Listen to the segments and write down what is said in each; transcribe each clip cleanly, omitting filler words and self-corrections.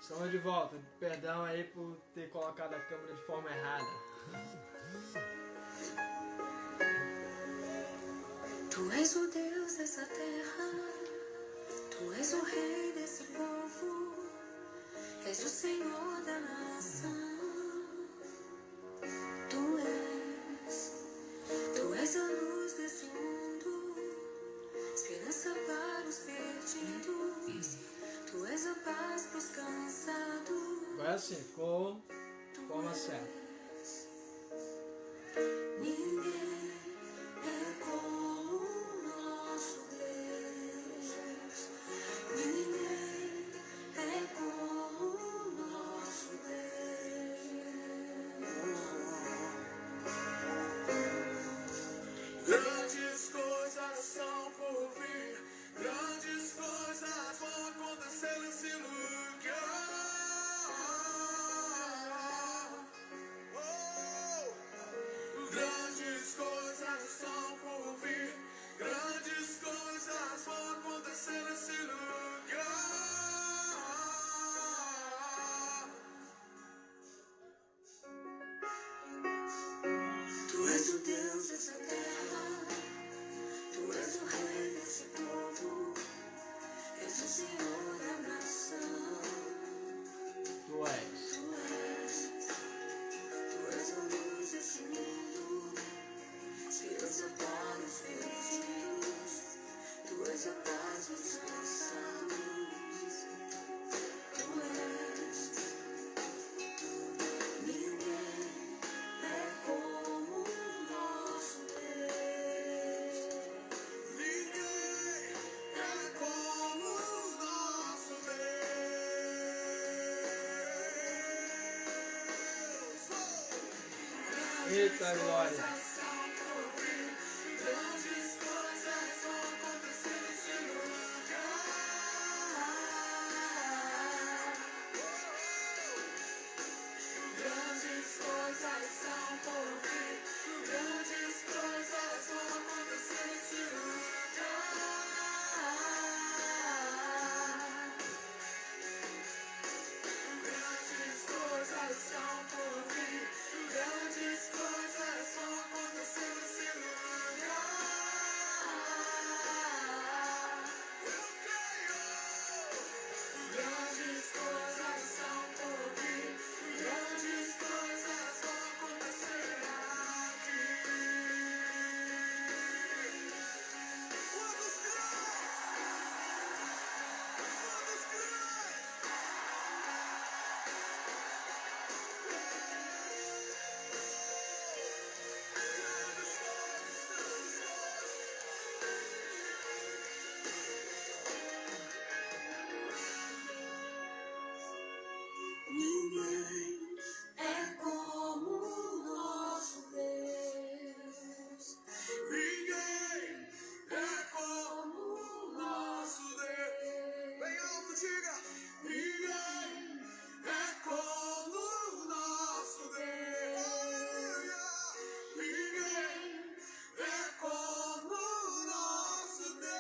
Estamos de volta. Perdão aí por ter colocado a câmera de forma errada. Tu és o Deus dessa terra, Tu és o Rei desse povo, és o Senhor da nação. Tu és a luz desse mundo, esperança para os perdidos. Tu és a paz para os cansados. Agora sim, ficou de forma certa. Ninguém é como o nosso Deus. Ninguém é como o nosso Deus. Grandes coisas são por vir, grandes coisas vão acontecer nesse lugar. Grandes coisas estão por vir, grandes coisas vão acontecer nesse lugar. Tu és o Deus dessa terra, Tu és o Rei desse povo, és o Senhor da nação. Tu és. Tu és a luz desse mundo, esperança para os perdidos. Tu és a paz dos cansados. Tu és. Ninguém é como o nosso Deus. Ninguém é como o nosso Deus. Eita glória. Grandes coisas vão acontecer nesse lugar. Grandes coisas são por vir, grandes coisas vão acontecer nesse lugar. Grandes coisas são por vir, grandes coisas vão acontecer nesse lugar. Eu creio. Grandes coisas são por vir, grandes coisas vão acontecer aqui. Quantos creem? Quantos creem? Ninguém é como o nosso Deus. Ninguém é como o nosso Deus. Bem alto, diga. Ninguém é como o nosso Deus. Aleluia. Ninguém é como o nosso Deus.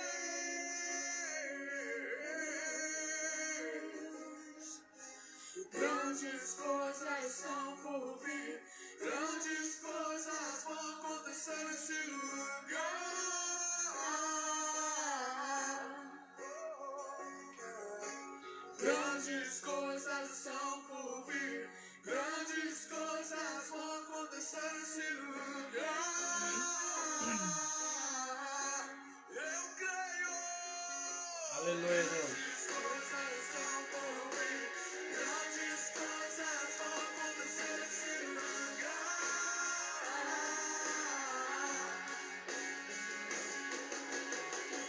Grandes coisas estão por vir, grandes coisas vão acontecer nesse lugar. Grandes coisas estão por vir, grandes coisas vão acontecer nesse lugar. Eu creio. Aleluia, Deus. Grandes coisas estão por vir, grandes coisas vão acontecer nesse lugar.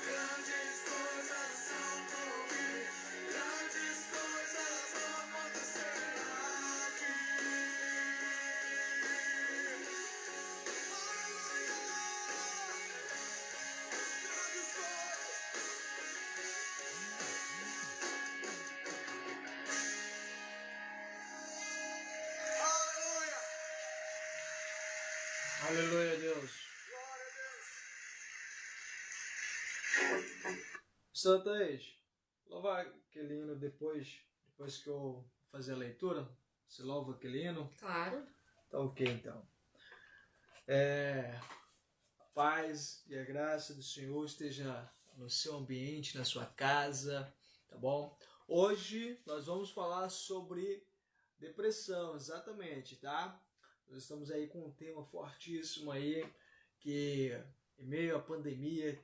Grandes coisas estão por vir, grandes coisas vão acontecer aqui. Aleluia! Grandes coisas. Aleluia! Aleluia, Deus. Glória a Deus. Santas, louvar aquele hino depois de depois que eu fazer a leitura? Você louva aquele hino? Claro. Tá ok, então. A paz e a graça do Senhor esteja no seu ambiente, na sua casa, tá bom? Hoje nós vamos falar sobre depressão, exatamente, tá? Nós estamos aí com um tema fortíssimo aí, que em meio à pandemia,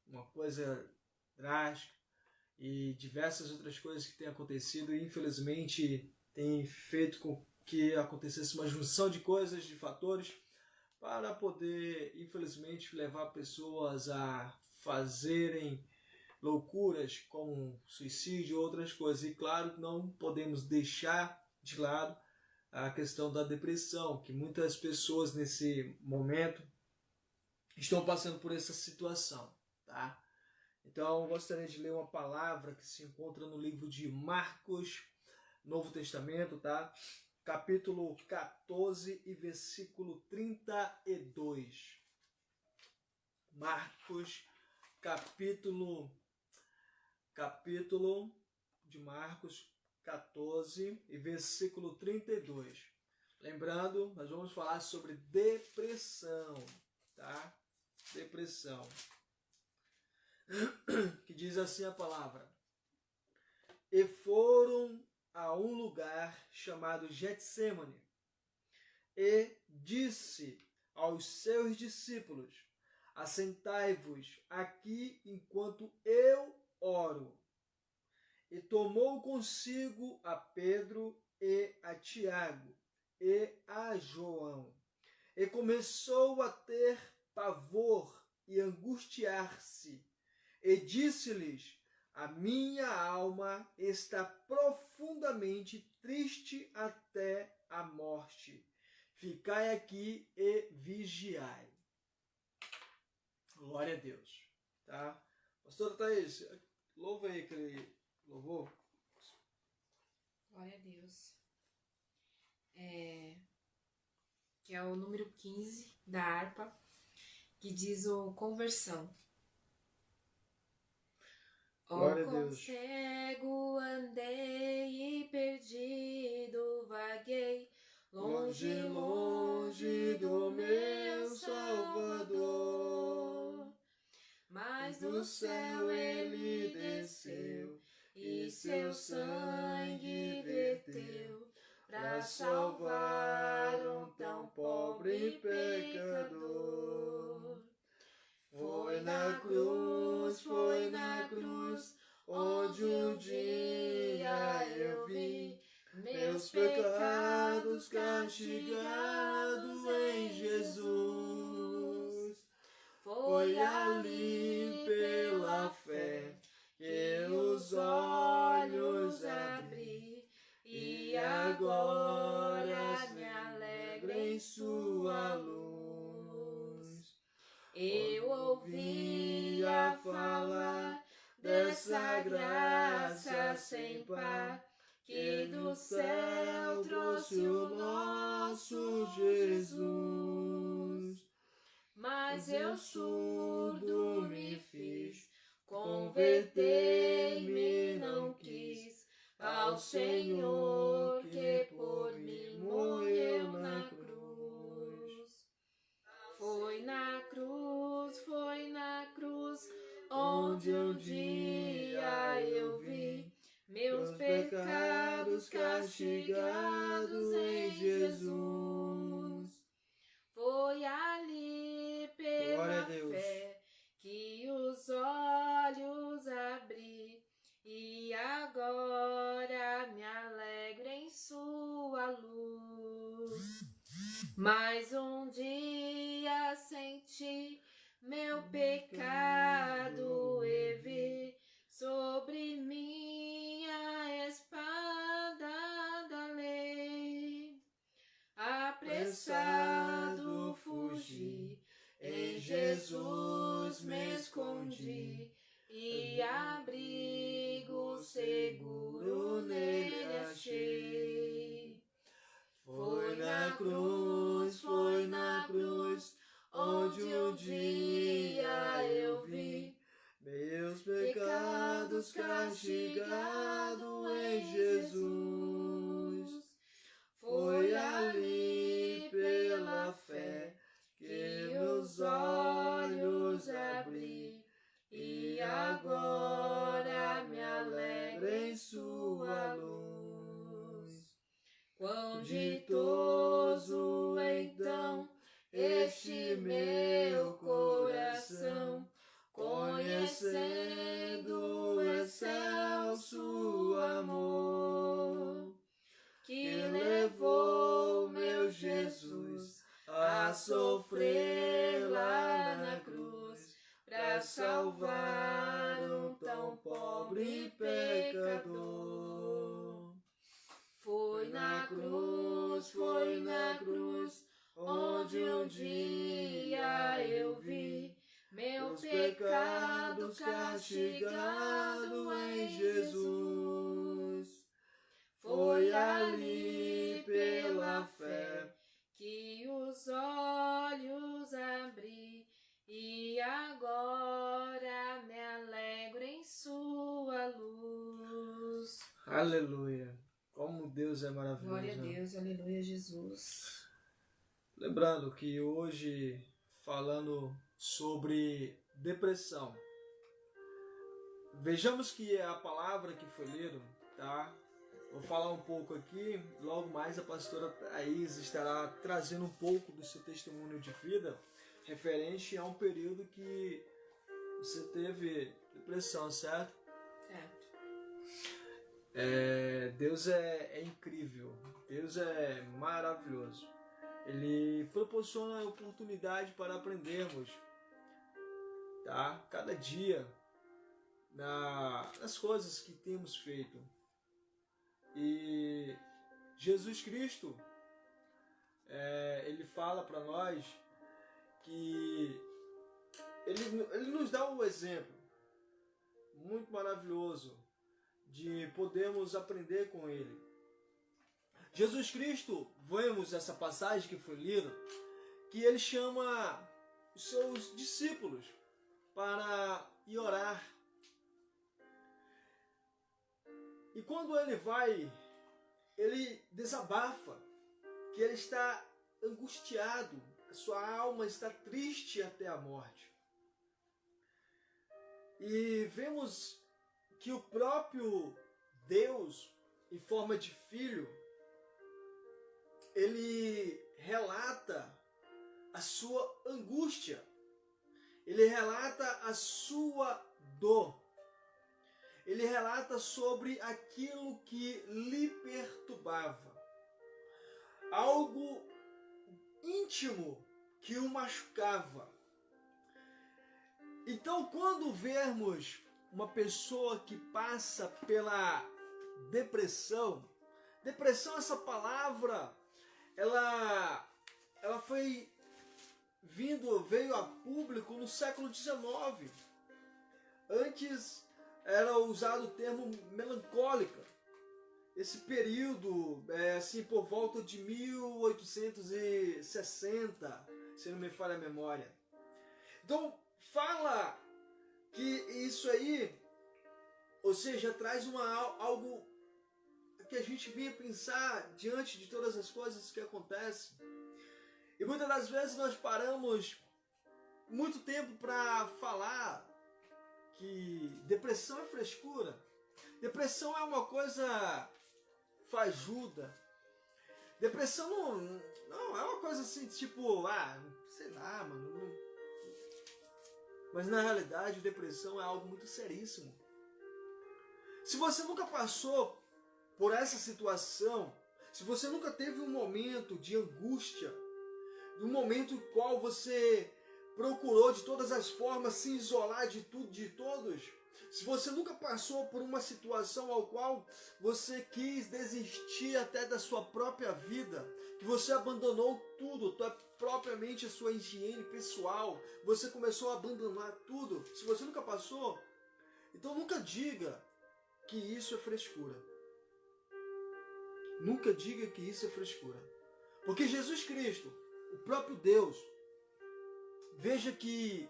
uma coisa drástica, e diversas outras coisas que têm acontecido, e infelizmente tem feito com que acontecesse uma junção de coisas, de fatores, para poder, infelizmente, levar pessoas a fazerem loucuras como suicídio e outras coisas. E claro, não podemos deixar de lado a questão da depressão, que muitas pessoas nesse momento estão passando por essa situação, tá? Então, eu gostaria de ler uma palavra que se encontra no livro de Marcos, Novo Testamento, tá? Capítulo 14 e versículo 32. Marcos, capítulo de Marcos 14 e versículo 32. Lembrando, nós vamos falar sobre depressão, tá? Depressão. Que diz assim a palavra: e foram a um lugar chamado Getsêmani, e disse aos seus discípulos: assentai-vos aqui enquanto eu oro. E tomou consigo a Pedro e a Tiago e a João, e começou a ter pavor e angustiar-se, e disse-lhes: a minha alma está profundamente triste até a morte. Ficai aqui e vigiai. Glória a Deus. Tá? Pastora Thaís, louva aí aquele louvor. Glória a Deus. Que é o número 15 da harpa, que diz o conversão. Glória a Quão Deus. cego andei e perdido vaguei, longe, longe do meu Salvador. Mas do céu ele desceu e seu sangue verteu para salvar um tão pobre pecador. Foi na cruz, onde um dia eu vi meus pecados castigados em Jesus. Foi ali pela fé que os olhos abri, e agora me alegro em sua luz. Eu ouvia falar dessa graça sem par, que do céu trouxe o nosso Jesus. Mas eu surdo me fiz, convertei-me não quis ao Senhor que por mim morreu na cruz. Foi na cruz, onde um dia eu vi meus pecados castigados em Jesus. Foi ali pela fé que os olhos abri, e agora me alegro em sua luz. Mas um dia senti meu pecado e vi sobre minha espada da lei. Apressado fugi, em Jesus me escondi, e abrigo seguro nele achei. Foi na cruz, onde um dia eu vi meus pecados castigados em Jesus. sua luz. Quão ditoso então este meu coração, conhecendo o excelso amor, que levou meu Jesus a sofrer lá na cruz, para salvar um tão pobre pecador. Foi na cruz, onde um dia eu vi meu pecado castigado em Jesus. Foi ali pela fé que os olhos abri, e agora me alegro em sua luz. Aleluia. Como Deus é maravilhoso. Glória a Deus, aleluia, Jesus. Lembrando que hoje, falando sobre depressão, vejamos que é a palavra que foi lida, tá? Vou falar um pouco aqui, logo mais a pastora Thaís estará trazendo um pouco do seu testemunho de vida referente a um período que você teve depressão, certo? Certo. Deus é incrível, Deus é maravilhoso. Ele proporciona a oportunidade para aprendermos, tá? Cada dia nas coisas que temos feito. E Jesus Cristo, ele fala para nós que ele nos dá um exemplo muito maravilhoso de podermos aprender com ele. Jesus Cristo, vemos essa passagem que foi lida, que ele chama os seus discípulos para ir orar. E quando ele vai, ele desabafa que ele está angustiado, a sua alma está triste até a morte. E vemos que o próprio Deus, em forma de filho, ele relata a sua angústia, ele relata a sua dor, ele relata sobre aquilo que lhe perturbava, algo íntimo que o machucava. Então, quando vermos uma pessoa que passa pela depressão, essa palavra, ela veio a público no século XIX. Antes era usado o termo melancólica. Esse período, assim, por volta de 1860, se não me falha a memória. Então, fala que isso aí, ou seja, traz algo que a gente vinha pensar diante de todas as coisas que acontecem. E muitas das vezes nós paramos muito tempo para falar que depressão é frescura. Depressão é uma coisa fajuda. Depressão não é uma coisa assim, tipo, sei lá, mano. Mas na realidade, depressão é algo muito seríssimo. Se você nunca passou por essa situação, se você nunca teve um momento de angústia, um momento em qual você procurou de todas as formas se isolar de tudo, de todos, se você nunca passou por uma situação ao qual você quis desistir até da sua própria vida, que você abandonou tudo, propriamente a sua higiene pessoal, você começou a abandonar tudo, se você nunca passou, então nunca diga que isso é frescura. Nunca diga que isso é frescura. Porque Jesus Cristo, o próprio Deus, veja que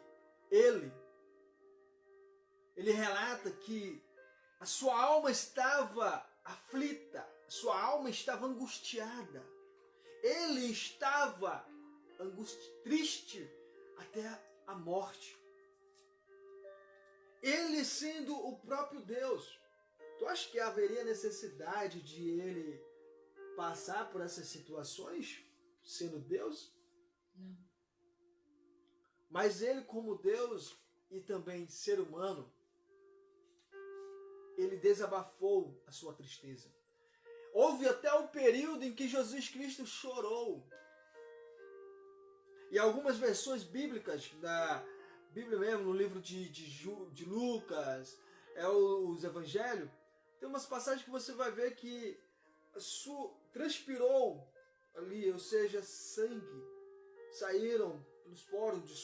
Ele relata que a sua alma estava aflita, a sua alma estava angustiada. Ele estava triste até a morte. Ele sendo o próprio Deus, Tu acha que haveria necessidade de ele passar por essas situações, sendo Deus? Não. Mas ele, como Deus e também ser humano, ele desabafou a sua tristeza. Houve até um período em que Jesus Cristo chorou. E algumas versões bíblicas, da Bíblia mesmo, no livro de Lucas, os Evangelhos, tem umas passagens que você vai ver que transpirou ali, ou seja, sangue, saíram pelos poros de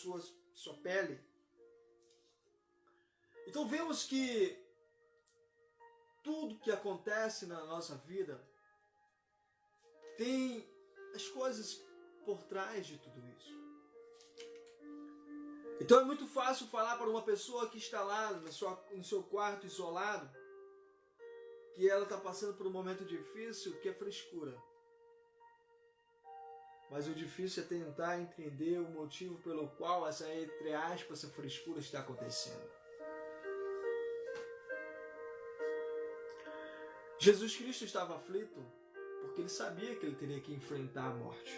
sua pele. Então vemos que tudo que acontece na nossa vida tem as coisas por trás de tudo isso. Então é muito fácil falar para uma pessoa que está lá no seu quarto isolado, que ela está passando por um momento difícil, que é frescura. Mas o difícil é tentar entender o motivo pelo qual essa, entre aspas, essa frescura está acontecendo. Jesus Cristo estava aflito porque ele sabia que ele teria que enfrentar a morte.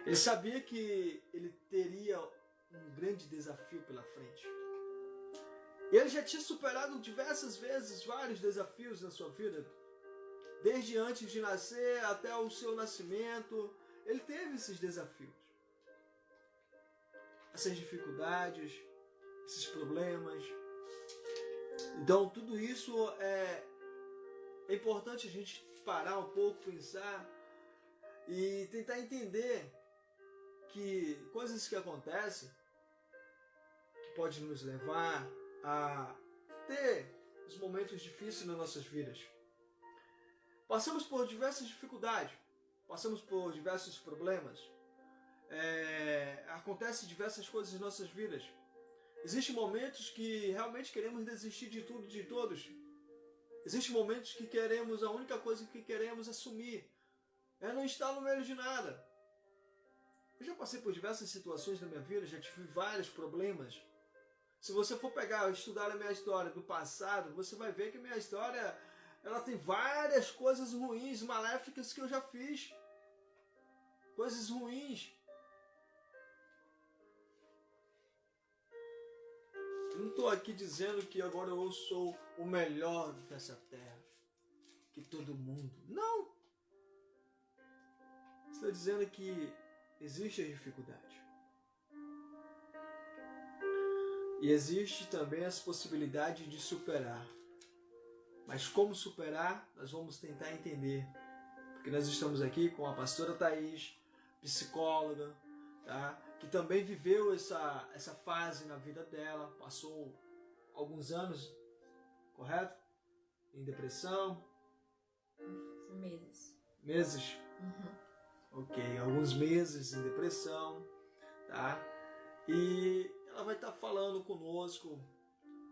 Ele sabia que ele teria um grande desafio pela frente. E ele já tinha superado diversas vezes vários desafios na sua vida. Desde antes de nascer até o seu nascimento, ele teve esses desafios. Essas dificuldades, esses problemas. Então tudo isso é importante a gente parar um pouco, pensar e tentar entender que coisas que acontecem, que podem nos levar a ter os momentos difíceis nas nossas vidas. Passamos por diversas dificuldades, passamos por diversos problemas, acontecem diversas coisas em nossas vidas. Existem momentos que realmente queremos desistir de tudo e de todos. Existem momentos que queremos, a única coisa que queremos é sumir, é não estar no meio de nada. Eu já passei por diversas situações na minha vida, já tive vários problemas. Se você for pegar, estudar a minha história do passado, você vai ver que a minha história, ela tem várias coisas ruins, maléficas que eu já fiz. Coisas ruins. Eu não estou aqui dizendo que agora eu sou o melhor dessa terra. Que todo mundo. Não! Estou dizendo que existe a dificuldade. E existe também as possibilidades de superar. Mas como superar, nós vamos tentar entender. Porque nós estamos aqui com a pastora Thaís, psicóloga, tá? Que também viveu essa fase na vida dela, passou alguns anos, correto? Em depressão. Meses. Meses? Uhum. Ok, alguns meses em depressão, tá? E ela vai estar falando conosco,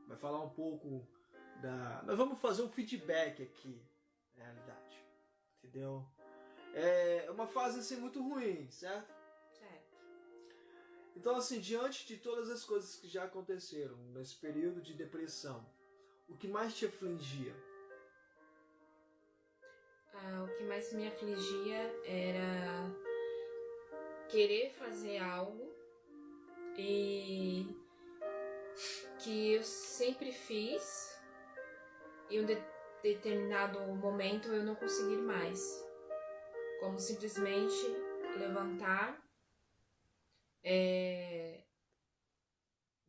vai falar um pouco nós vamos fazer um feedback aqui, na realidade, entendeu? É uma fase assim muito ruim, certo? Certo. Então assim, diante de todas as coisas que já aconteceram nesse período de depressão, o que mais te afligia? O que mais me afligia era querer fazer algo e que eu sempre fiz e em um determinado momento eu não conseguir mais. Como simplesmente levantar, de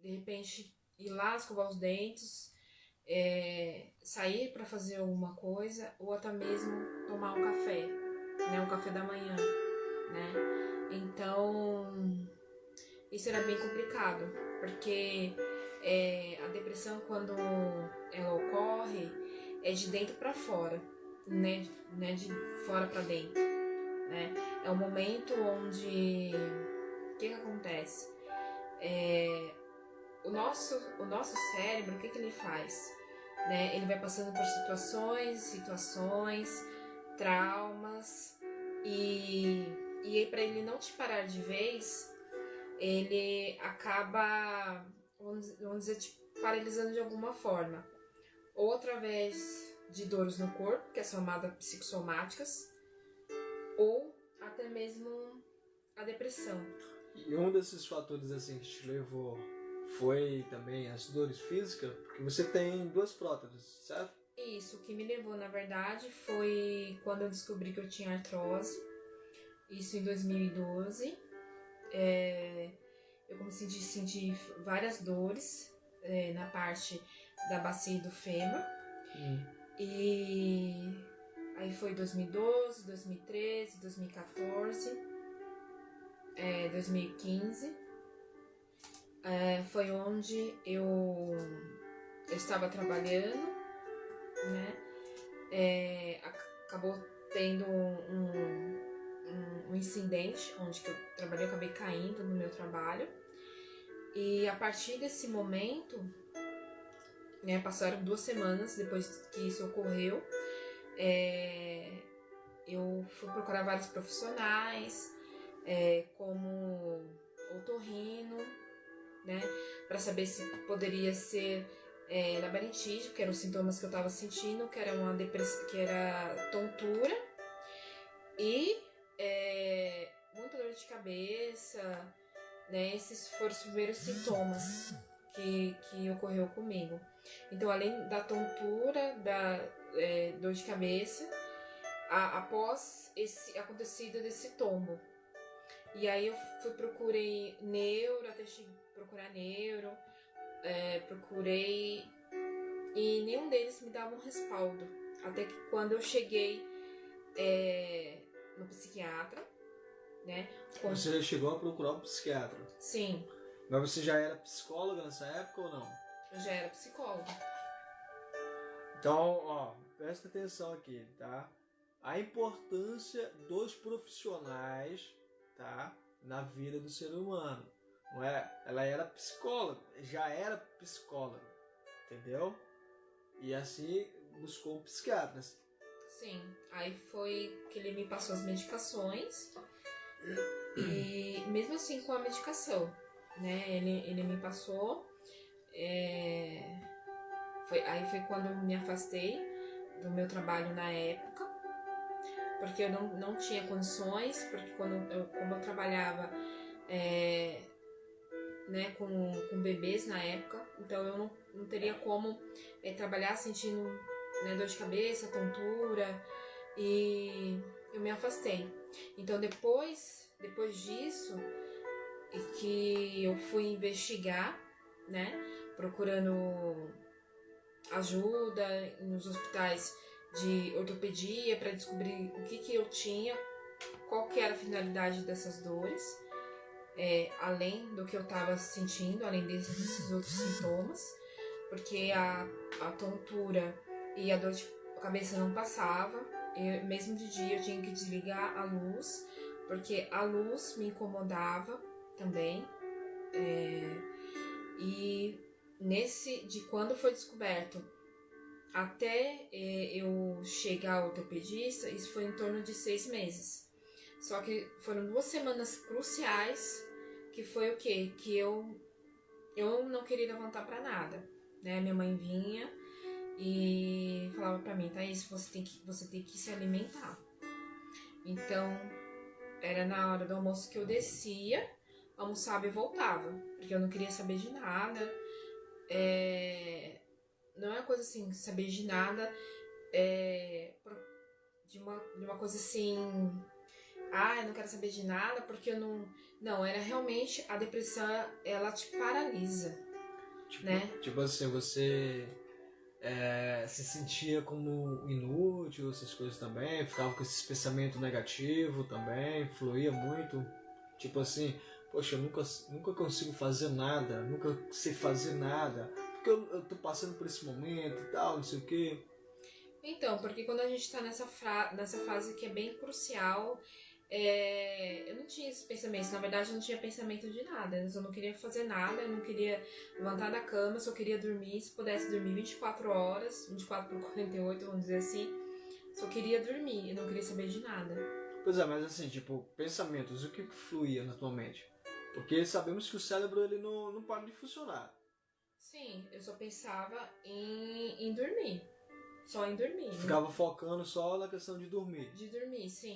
repente ir lá escovar os dentes, sair para fazer alguma coisa ou até mesmo tomar um café, né, um café da manhã, né? Então isso era bem complicado, porque a depressão, quando ela ocorre, é de dentro para fora, né? Não é de fora para dentro, né? É um momento onde o que acontece? O nosso cérebro, o que ele faz? Né? Ele vai passando por situações, traumas, e para ele não te parar de vez, ele acaba, vamos dizer, te paralisando de alguma forma. ou através de dores no corpo, que é chamadas psicossomáticas, ou até mesmo a depressão. E um desses fatores assim que te levou foi também as dores físicas, porque você tem 2 próteses, certo? Isso, o que me levou, na verdade, foi quando eu descobri que eu tinha artrose, isso em 2012. Eu comecei a sentir várias dores na parte da bacia e do fêmur. E aí foi 2012, 2013, 2014, 2015. Foi onde eu estava trabalhando, né? Acabou tendo um incidente onde que eu trabalhei, eu acabei caindo no meu trabalho. E a partir desse momento, né, passaram 2 semanas depois que isso ocorreu, eu fui procurar vários profissionais, como otorrino, né, para saber se poderia ser labirintite, que eram os sintomas que eu estava sentindo, que era uma depressão, que era tontura e muita dor de cabeça, né? Esses foram os primeiros sintomas que ocorreu comigo. Então, além da tontura, da dor de cabeça, após esse acontecido desse tombo. E aí eu procurei neuro, até cheguei a procurar neuro, procurei, e nenhum deles me dava um respaldo. Até que quando eu cheguei no psiquiatra, né? Você já chegou a procurar um psiquiatra? Sim. Mas você já era psicóloga nessa época ou não? Eu já era psicóloga. Então, ó, presta atenção aqui, tá? A importância dos profissionais, tá? Na vida do ser humano. Não é? Ela era psicóloga, já era psicóloga, entendeu? E assim buscou um psiquiatra. Sim. Aí foi que ele me passou as medicações. E mesmo assim com a medicação, né? Ele me passou. Aí foi quando eu me afastei do meu trabalho na época, porque eu não tinha condições, porque como eu trabalhava né, com bebês na época, então eu não teria como trabalhar sentindo, né, dor de cabeça, tontura, e eu me afastei. Então depois disso, que eu fui investigar, né, procurando ajuda nos hospitais de ortopedia para descobrir o que eu tinha, qual que era a finalidade dessas dores, além do que eu estava sentindo, além desses outros sintomas, porque a tontura e a dor de cabeça não passava. Mesmo de dia eu tinha que desligar a luz, porque a luz me incomodava também. E de quando foi descoberto até eu chegar ao ortopedista, isso foi em torno de 6 meses. Só que foram 2 semanas cruciais, que foi o quê? Que eu não queria levantar pra nada, né? Minha mãe vinha e falava pra mim: Thaís, você tem que se alimentar. Então, era na hora do almoço que eu descia, almoçava e voltava, porque eu não queria saber de nada. Não é uma coisa assim, saber de nada, de uma coisa assim, eu não quero saber de nada, porque eu não... Não, era realmente, a depressão, ela te paralisa, né? Tipo assim, você se sentia como inútil, essas coisas também, ficava com esses pensamentos negativos também, fluía muito, tipo assim, poxa, eu nunca consigo fazer nada, nunca sei fazer nada, porque eu tô passando por esse momento e tal, não sei o quê. Então, porque quando a gente tá nessa fase que é bem crucial, eu não tinha esses pensamentos. Na verdade, eu não tinha pensamento de nada. Eu não queria fazer nada, eu não queria levantar da cama, eu só queria dormir. Se pudesse dormir 24 horas, 24 por 48, vamos dizer assim, só queria dormir, eu não queria saber de nada. Pois é, mas assim, tipo, pensamentos, o que fluía na tua mente? Porque sabemos que o cérebro ele não para de funcionar. Sim, eu só pensava em dormir. Só em dormir. Ficava focando só na questão de dormir. De dormir, sim.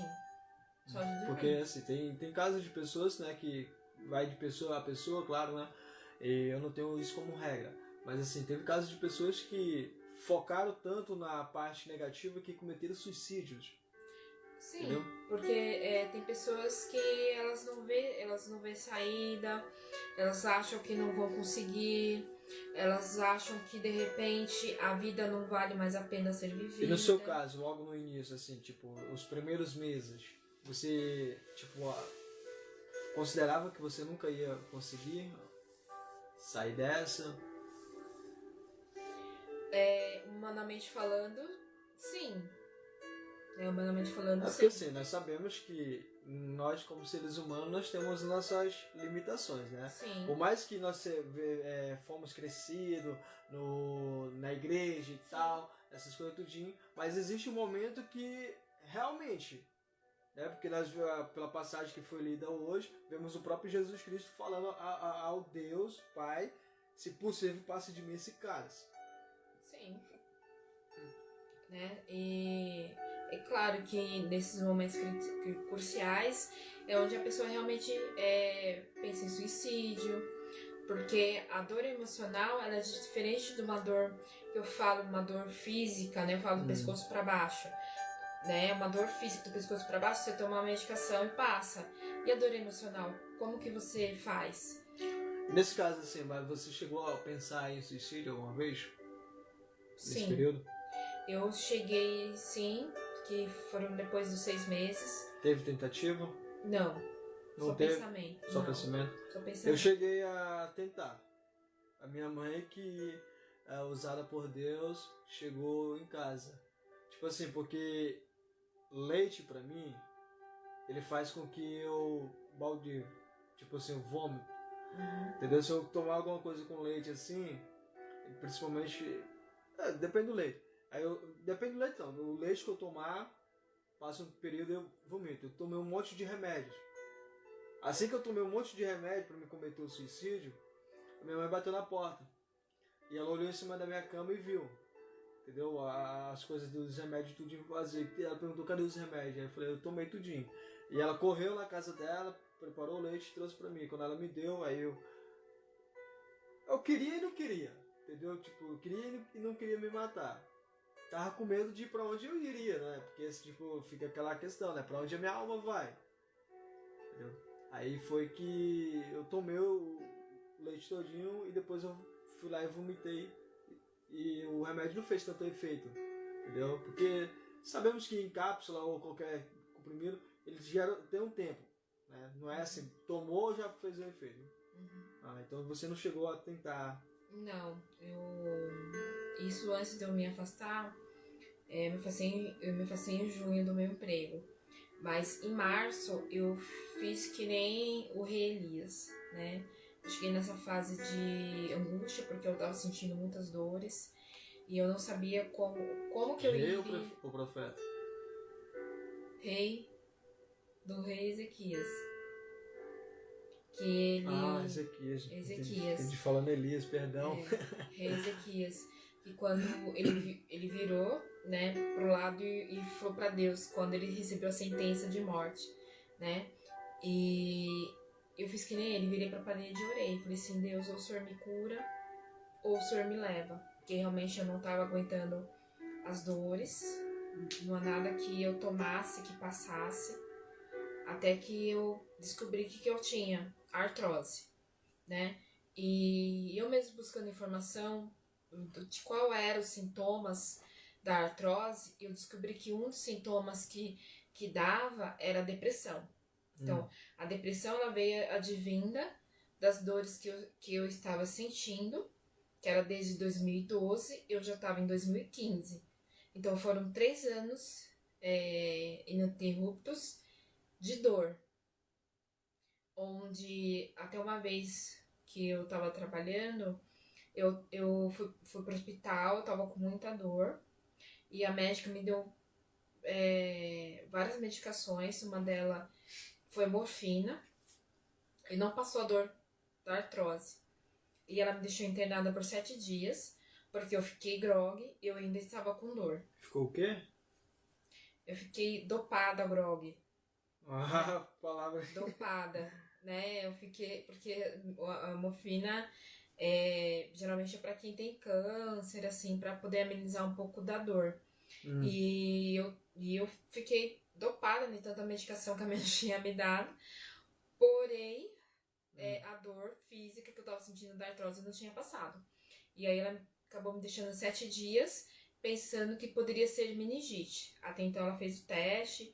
Só de dormir. Porque assim, tem casos de pessoas, né, que vai de pessoa a pessoa, claro, né? E eu não tenho isso como regra. Mas assim, teve casos de pessoas que focaram tanto na parte negativa que cometeram suicídios. Sim, Entendeu? porque tem pessoas que elas não vê saída, elas acham que não vão conseguir, elas acham que de repente a vida não vale mais a pena ser vivida. E no seu caso, logo no início, assim, tipo, os primeiros meses, você, tipo, considerava que você nunca ia conseguir sair dessa? Humanamente falando, sim. Humanamente falando, É sim. porque assim, nós sabemos que nós, como seres humanos, nós temos nossas limitações, né? Sim. Por mais que nós fomos crescidos na igreja e tal, essas coisas tudinho, mas existe um momento que realmente, né? Porque nós, pela passagem que foi lida hoje, vemos o próprio Jesus Cristo falando ao Deus Pai, se possível, passe de mim esse cálice. Sim. Né? E é claro que nesses momentos cruciais é onde a pessoa realmente pensa em suicídio, porque a dor emocional ela é diferente de uma dor que eu falo, uma dor física, né? Eu falo do pescoço para baixo, né? Uma dor física do pescoço para baixo, você toma uma medicação e passa. E a dor emocional, como que você faz? Nesse caso, assim, mas você chegou a pensar em suicídio alguma vez? Nesse Sim. período? Eu cheguei, sim, que foram depois dos 6 meses. Teve tentativa? Não. Não Só teve? pensamento. Só Não. pensamento? Só pensamento. Eu cheguei a tentar. A minha mãe, que é usada por Deus, chegou em casa. Tipo assim, porque leite pra mim, ele faz com que eu baldeio. Tipo assim, eu vômito. Entendeu? Se eu tomar alguma coisa com leite assim, principalmente... depende do leite. Depende do leite não. O leite que eu tomar, passa um período e eu vomito. Eu tomei um monte de remédios. Assim que eu tomei um monte de remédio para me cometer o suicídio, minha mãe bateu na porta. E ela olhou em cima da minha cama e viu. Entendeu? As coisas dos remédios tudinho vazio. Ela perguntou, cadê os remédios? Aí eu falei, eu tomei tudinho. E ela correu na casa dela, preparou o leite e trouxe para mim. Quando ela me deu, aí eu queria e não queria. Entendeu? Tipo, eu queria e não queria me matar. Tava com medo de ir pra onde eu iria, né? Porque, tipo, fica aquela questão, né? Pra onde a minha alma vai? Entendeu? Aí foi que eu tomei o leite todinho e depois eu fui lá e vomitei. E o remédio não fez tanto efeito. Entendeu? Porque sabemos que em cápsula ou qualquer comprimido, eles tem um tempo. Né? Não é assim, tomou já fez o efeito. Então você não chegou a tentar... Não, isso antes de eu me afastar, eu me afastei em junho do meu emprego. Mas em março eu fiz que nem o rei Elias, né? Eu cheguei nessa fase de angústia porque eu tava sentindo muitas dores e eu não sabia como que eu iria... o profeta? Do rei Ezequias. Que ele... Ezequias. Ezequias. Entendi falando Elias, perdão. Rei Ezequias. E quando ele virou, né, pro lado e falou para Deus, quando ele recebeu a sentença de morte, né? E eu fiz que nem ele, virei pra parede e orei. Falei assim, Deus, ou o Senhor me cura, ou o Senhor me leva. Porque realmente eu não tava aguentando as dores. Não há nada que eu tomasse, que passasse. Até que eu descobri que eu tinha artrose, né? E eu mesmo buscando informação de qual eram os sintomas da artrose, eu descobri que um dos sintomas que dava era a depressão. Então, a depressão ela veio advinda das dores que eu estava sentindo, que era desde 2012, eu já estava em 2015. Então, foram 3 anos ininterruptos de dor, onde até uma vez que eu estava trabalhando, eu fui pro hospital, eu tava com muita dor, e a médica me deu várias medicações, uma delas foi morfina, e não passou a dor da artrose. e ela me deixou internada por 7 dias, porque eu fiquei grogue e eu ainda estava com dor. Ficou o quê? Eu fiquei dopada, grogue. Ah, palavra. Dopada, né? Eu fiquei, porque a morfina geralmente é para quem tem câncer, assim, para poder amenizar um pouco da dor. E eu fiquei dopada de tanta medicação que a minha tinha me dado, porém, a dor física que eu tava sentindo da artrose não tinha passado. E aí ela acabou me deixando 7 dias, pensando que poderia ser meningite. Até então ela fez o teste,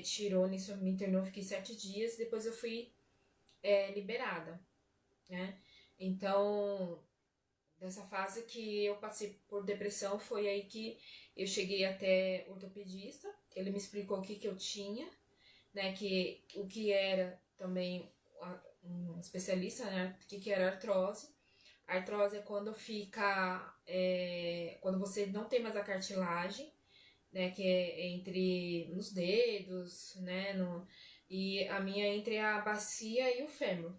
tirou nisso, me internou, fiquei 7 dias, depois eu fui liberada, né? Então, dessa fase que eu passei por depressão, foi aí que eu cheguei até ortopedista, ele me explicou o que eu tinha, né, que o que era também um especialista, né, o que era artrose. A artrose é quando fica, quando você não tem mais a cartilagem, né, que é nos dedos, né, e a minha entre a bacia e o fêmur.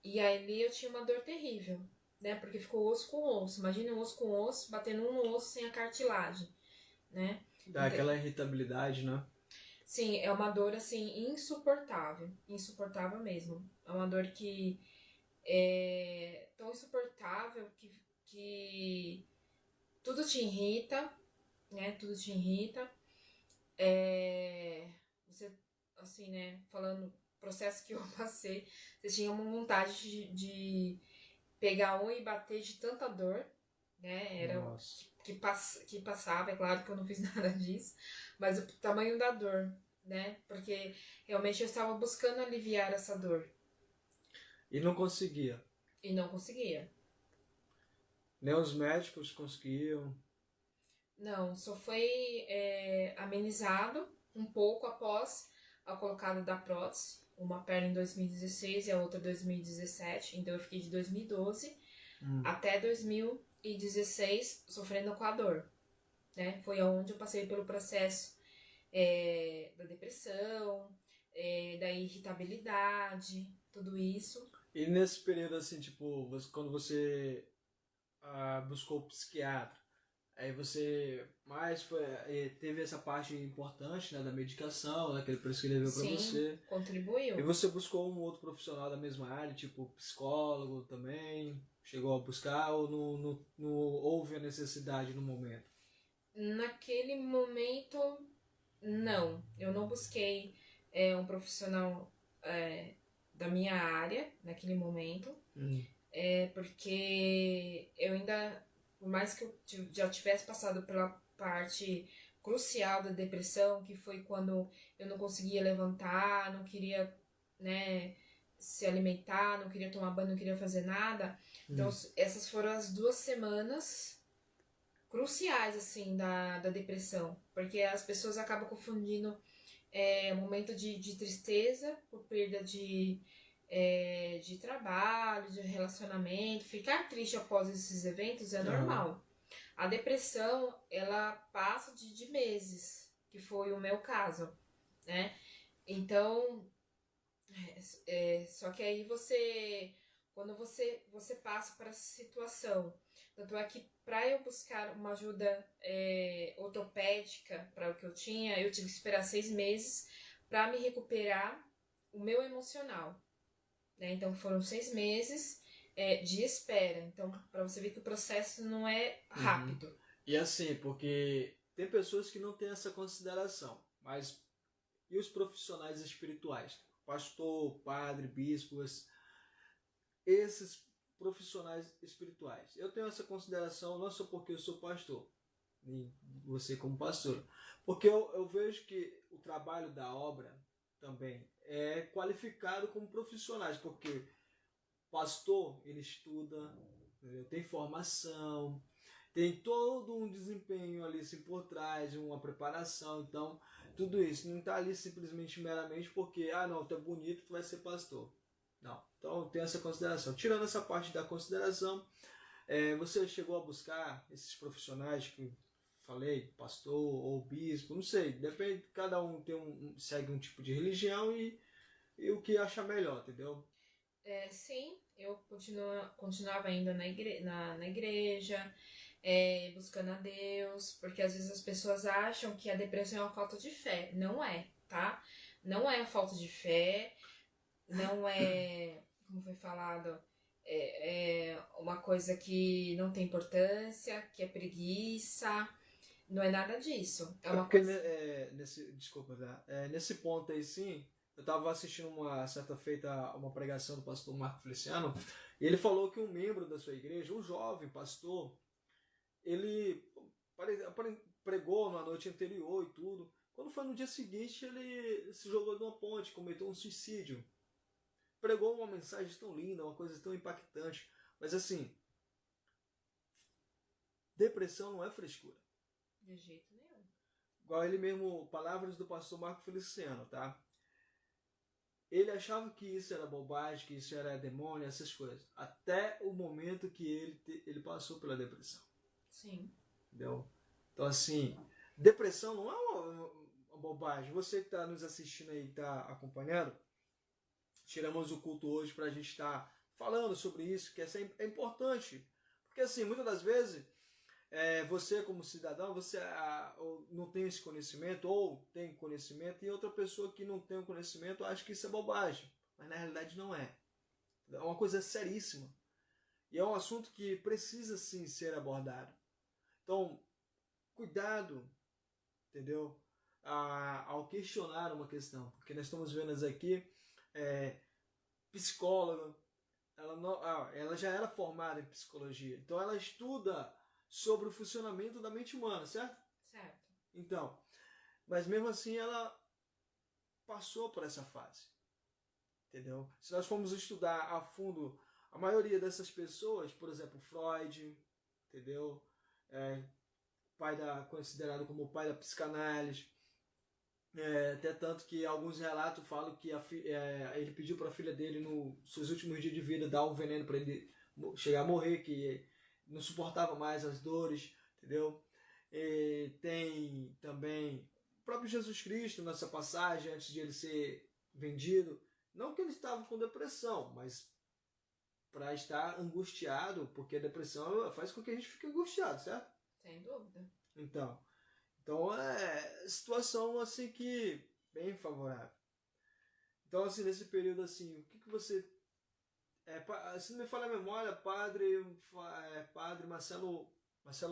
E ali eu tinha uma dor terrível, né, porque ficou osso com osso. Imagina um osso com osso batendo um no osso sem a cartilagem, né. Dá aquela irritabilidade, né? Sim, é uma dor, assim, insuportável. Insuportável mesmo. É uma dor que é tão insuportável que tudo te irrita, né? Tudo te irrita. Você, assim, né? Falando o processo que eu passei, você tinha uma vontade de pegar um e bater de tanta dor, né? Era Nossa. que passava, é claro que eu não fiz nada disso, mas o tamanho da dor, né? Porque realmente eu estava buscando aliviar essa dor E não conseguia. e não conseguia. Nem os médicos conseguiam. Não, só foi amenizado um pouco após a colocada da prótese, uma perna em 2016 e a outra em 2017, então eu fiquei de 2012 até 2016 sofrendo com a dor, né? Foi onde eu passei pelo processo da depressão, da irritabilidade, tudo isso. E nesse período, assim, tipo, quando você buscou o psiquiatra, aí você teve essa parte importante, né, da medicação, daquele preço que ele deu pra Sim, você. contribuiu. E você buscou um outro profissional da mesma área, tipo psicólogo também? Chegou a buscar ou não houve a necessidade no momento? Naquele momento, não. Eu não busquei um profissional da minha área naquele momento. Porque eu ainda, por mais que eu já tivesse passado pela parte crucial da depressão, que foi quando eu não conseguia levantar, não queria, né, se alimentar, não queria tomar banho, não queria fazer nada. Então, essas foram as 2 semanas cruciais, assim, da depressão. Porque as pessoas acabam confundindo momento de tristeza por perda de trabalho, de relacionamento. Ficar triste após esses eventos é normal. A depressão, ela passa de meses, que foi o meu caso, né? Então, só que aí quando você passa por essa situação, tanto é que para eu buscar uma ajuda ortopédica para o que eu tinha, eu tive que esperar 6 meses para me recuperar o meu emocional, né? Então foram 6 meses de espera. Então, para você ver que o processo não é rápido. E assim, porque tem pessoas que não têm essa consideração, mas e os profissionais espirituais? Pastor, padre, bispos, esses profissionais espirituais. Eu tenho essa consideração não só porque eu sou pastor, e você como pastor, porque eu vejo que o trabalho da obra também é qualificado como profissionais, porque pastor, ele estuda, tem formação, tem todo um desempenho ali assim, por trás, uma preparação, então tudo isso não está ali simplesmente meramente porque, não, tu é bonito, tu vai ser pastor. Não, então tem essa consideração. Tirando essa parte da consideração, você chegou a buscar esses profissionais que falei, pastor ou bispo, não sei, depende, cada um segue um tipo de religião e o que acha melhor, entendeu? Sim, eu continuava indo na igreja, buscando a Deus, porque às vezes as pessoas acham que a depressão é uma falta de fé. Não é, tá? Não é falta de fé, não é, como foi falado, uma coisa que não tem importância, que é preguiça. Não é nada disso. É uma porque coisa. desculpa, tá? Nesse ponto aí sim, eu estava assistindo uma certa feita uma pregação do pastor Marco Feliciano, e ele falou que um membro da sua igreja, um jovem pastor, ele pregou na noite anterior e tudo. Quando foi no dia seguinte, ele se jogou de uma ponte, cometeu um suicídio. Pregou uma mensagem tão linda, uma coisa tão impactante. Mas assim, depressão não é frescura. De jeito nenhum. Igual ele mesmo, palavras do pastor Marco Feliciano, tá? Ele achava que isso era bobagem, que isso era demônio, essas coisas. Até o momento que ele passou pela depressão. Sim. Entendeu? Então, assim, depressão não é uma bobagem. Você que está nos assistindo aí, está acompanhando, tiramos o culto hoje para a gente estar falando sobre isso, que é importante. Porque, assim, muitas das vezes, você como cidadão, você ou não tem esse conhecimento, ou tem conhecimento, e outra pessoa que não tem o conhecimento acha que isso é bobagem. Mas, na realidade, não é. É uma coisa seríssima. E é um assunto que precisa, sim, ser abordado. Então, cuidado, entendeu? Ao questionar uma questão. Porque nós estamos vendo aqui, psicóloga, ela já era formada em psicologia. Então, ela estuda sobre o funcionamento da mente humana, certo? Certo. Então, mas mesmo assim, ela passou por essa fase. Entendeu? Se nós formos estudar a fundo, a maioria dessas pessoas, por exemplo, Freud, entendeu? Considerado como o pai da psicanálise. Até tanto que alguns relatos falam que ele pediu para a filha dele, nos seus últimos dias de vida, dar um veneno para ele chegar a morrer, que não suportava mais as dores, entendeu? Tem também o próprio Jesus Cristo nessa passagem, antes de ele ser vendido. Não que ele estava com depressão, mas para estar angustiado, porque a depressão faz com que a gente fique angustiado, certo? Sem dúvida. Então é situação assim que bem favorável. Então, assim, nesse período assim, o que você se não me falha a memória, padre Marcelo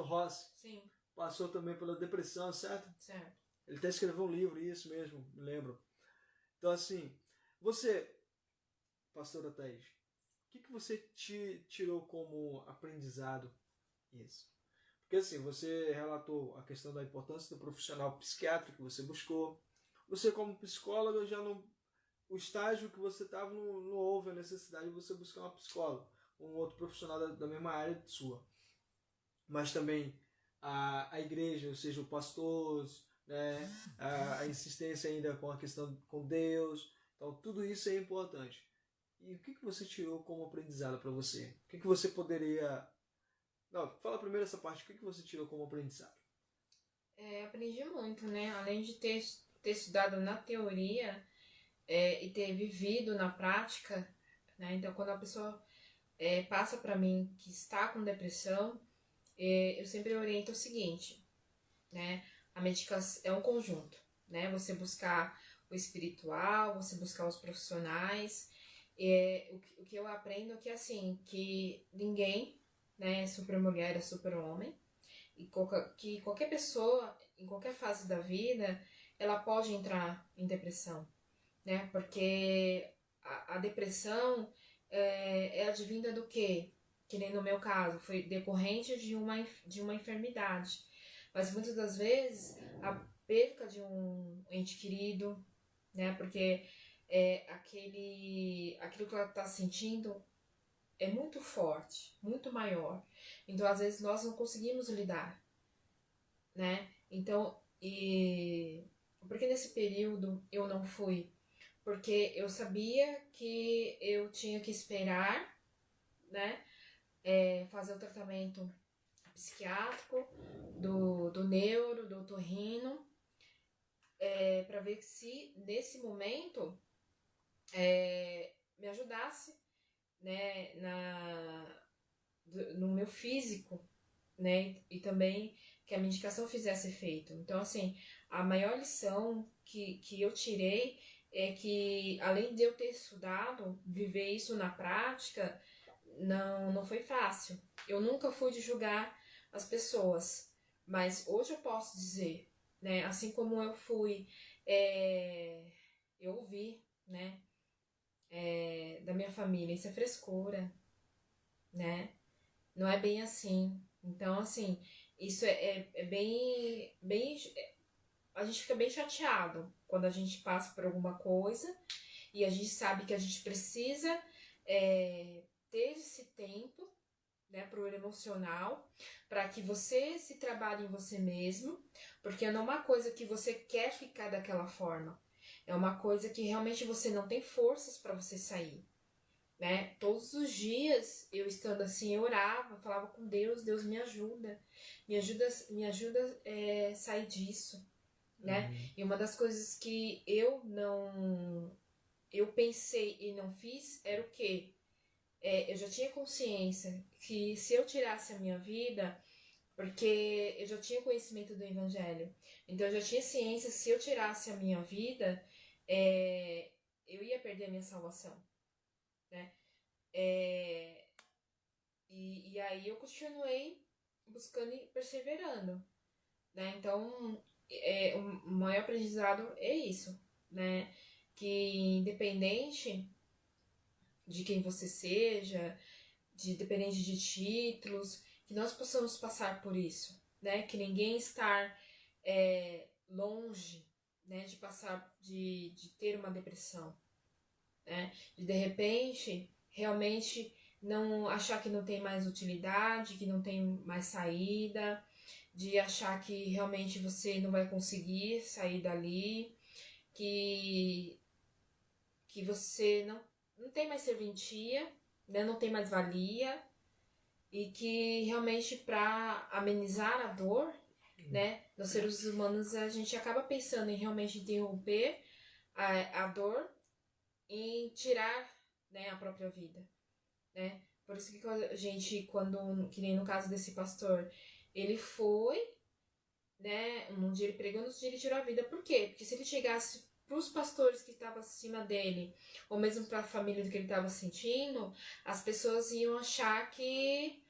Rossi. Sim. Passou também pela depressão, certo? Certo. Ele até escreveu um livro, isso mesmo, me lembro. Então, assim, você, pastora Thaís, o que você tirou como aprendizado isso? Porque assim, você relatou a questão da importância do profissional psiquiátrico que você buscou. Você como psicóloga, já não, o estágio que você estava não houve a necessidade de você buscar uma psicóloga, um outro profissional da mesma área sua. Mas também a igreja, ou seja, o pastor, né, a insistência ainda com a questão com Deus. Então tudo isso é importante. E o que você tirou como aprendizado para você? O que você poderia... Não, fala primeiro essa parte. O que você tirou como aprendizado? Aprendi muito, né? Além de ter estudado na teoria e ter vivido na prática, né? Então, quando a pessoa passa para mim que está com depressão, eu sempre oriento o seguinte, né? A medicação é um conjunto, né? Você buscar o espiritual, você buscar os profissionais. O que eu aprendo é que, assim, que ninguém... né, super mulher é super homem, e que qualquer pessoa, em qualquer fase da vida, ela pode entrar em depressão, né, porque a depressão é advinda do quê? Que nem no meu caso, foi decorrente de uma enfermidade, mas muitas das vezes a perca de um ente querido, né, porque aquilo que ela está sentindo é muito forte, muito maior. Então, às vezes, nós não conseguimos lidar, né? Então, porque nesse período eu não fui? Porque eu sabia que eu tinha que esperar, né? Fazer o tratamento psiquiátrico, do neuro, do otorrino, para ver se nesse momento me ajudasse né, no meu físico, né, e também que a medicação fizesse efeito. Então, assim, a maior lição que eu tirei é que, além de eu ter estudado, viver isso na prática, não foi fácil. Eu nunca fui de julgar as pessoas, mas hoje eu posso dizer, né, assim como eu fui, eu ouvi, né, da minha família, isso é frescura, né, não é bem assim. Então, assim, isso é bem, a gente fica bem chateado quando a gente passa por alguma coisa e a gente sabe que a gente precisa ter esse tempo, né, pro emocional, para que você se trabalhe em você mesmo, porque não é uma coisa que você quer ficar daquela forma, é uma coisa que realmente você não tem forças para você sair, né? Todos os dias eu estando assim, eu orava, falava com Deus, Deus me ajuda a sair disso, né? E uma das coisas que eu pensei e não fiz era o quê? Eu já tinha consciência que se eu tirasse a minha vida, porque eu já tinha conhecimento do Evangelho, então eu já tinha ciência, se eu tirasse a minha vida, eu ia perder a minha salvação, né? E aí eu continuei buscando e perseverando, né? Então, o maior aprendizado é isso, né? Que independente de quem você seja, dependente de títulos, que nós possamos passar por isso, né? Que ninguém estar longe, né? De passar, de ter uma depressão, né? De repente, realmente não achar que não tem mais utilidade, que não tem mais saída, de achar que realmente você não vai conseguir sair dali, que você não tem mais serventia, né? Não tem mais valia, e que realmente para amenizar a dor, né, dos seres humanos, a gente acaba pensando em realmente interromper a dor, em tirar, né, a própria vida, né? Por isso que a gente, que nem no caso desse pastor, ele foi, né, um dia ele pregou, no outro dia ele tirou a vida. Por quê? Porque se ele chegasse para os pastores que estavam acima dele, ou mesmo para a família do que ele estava sentindo, as pessoas iam achar que,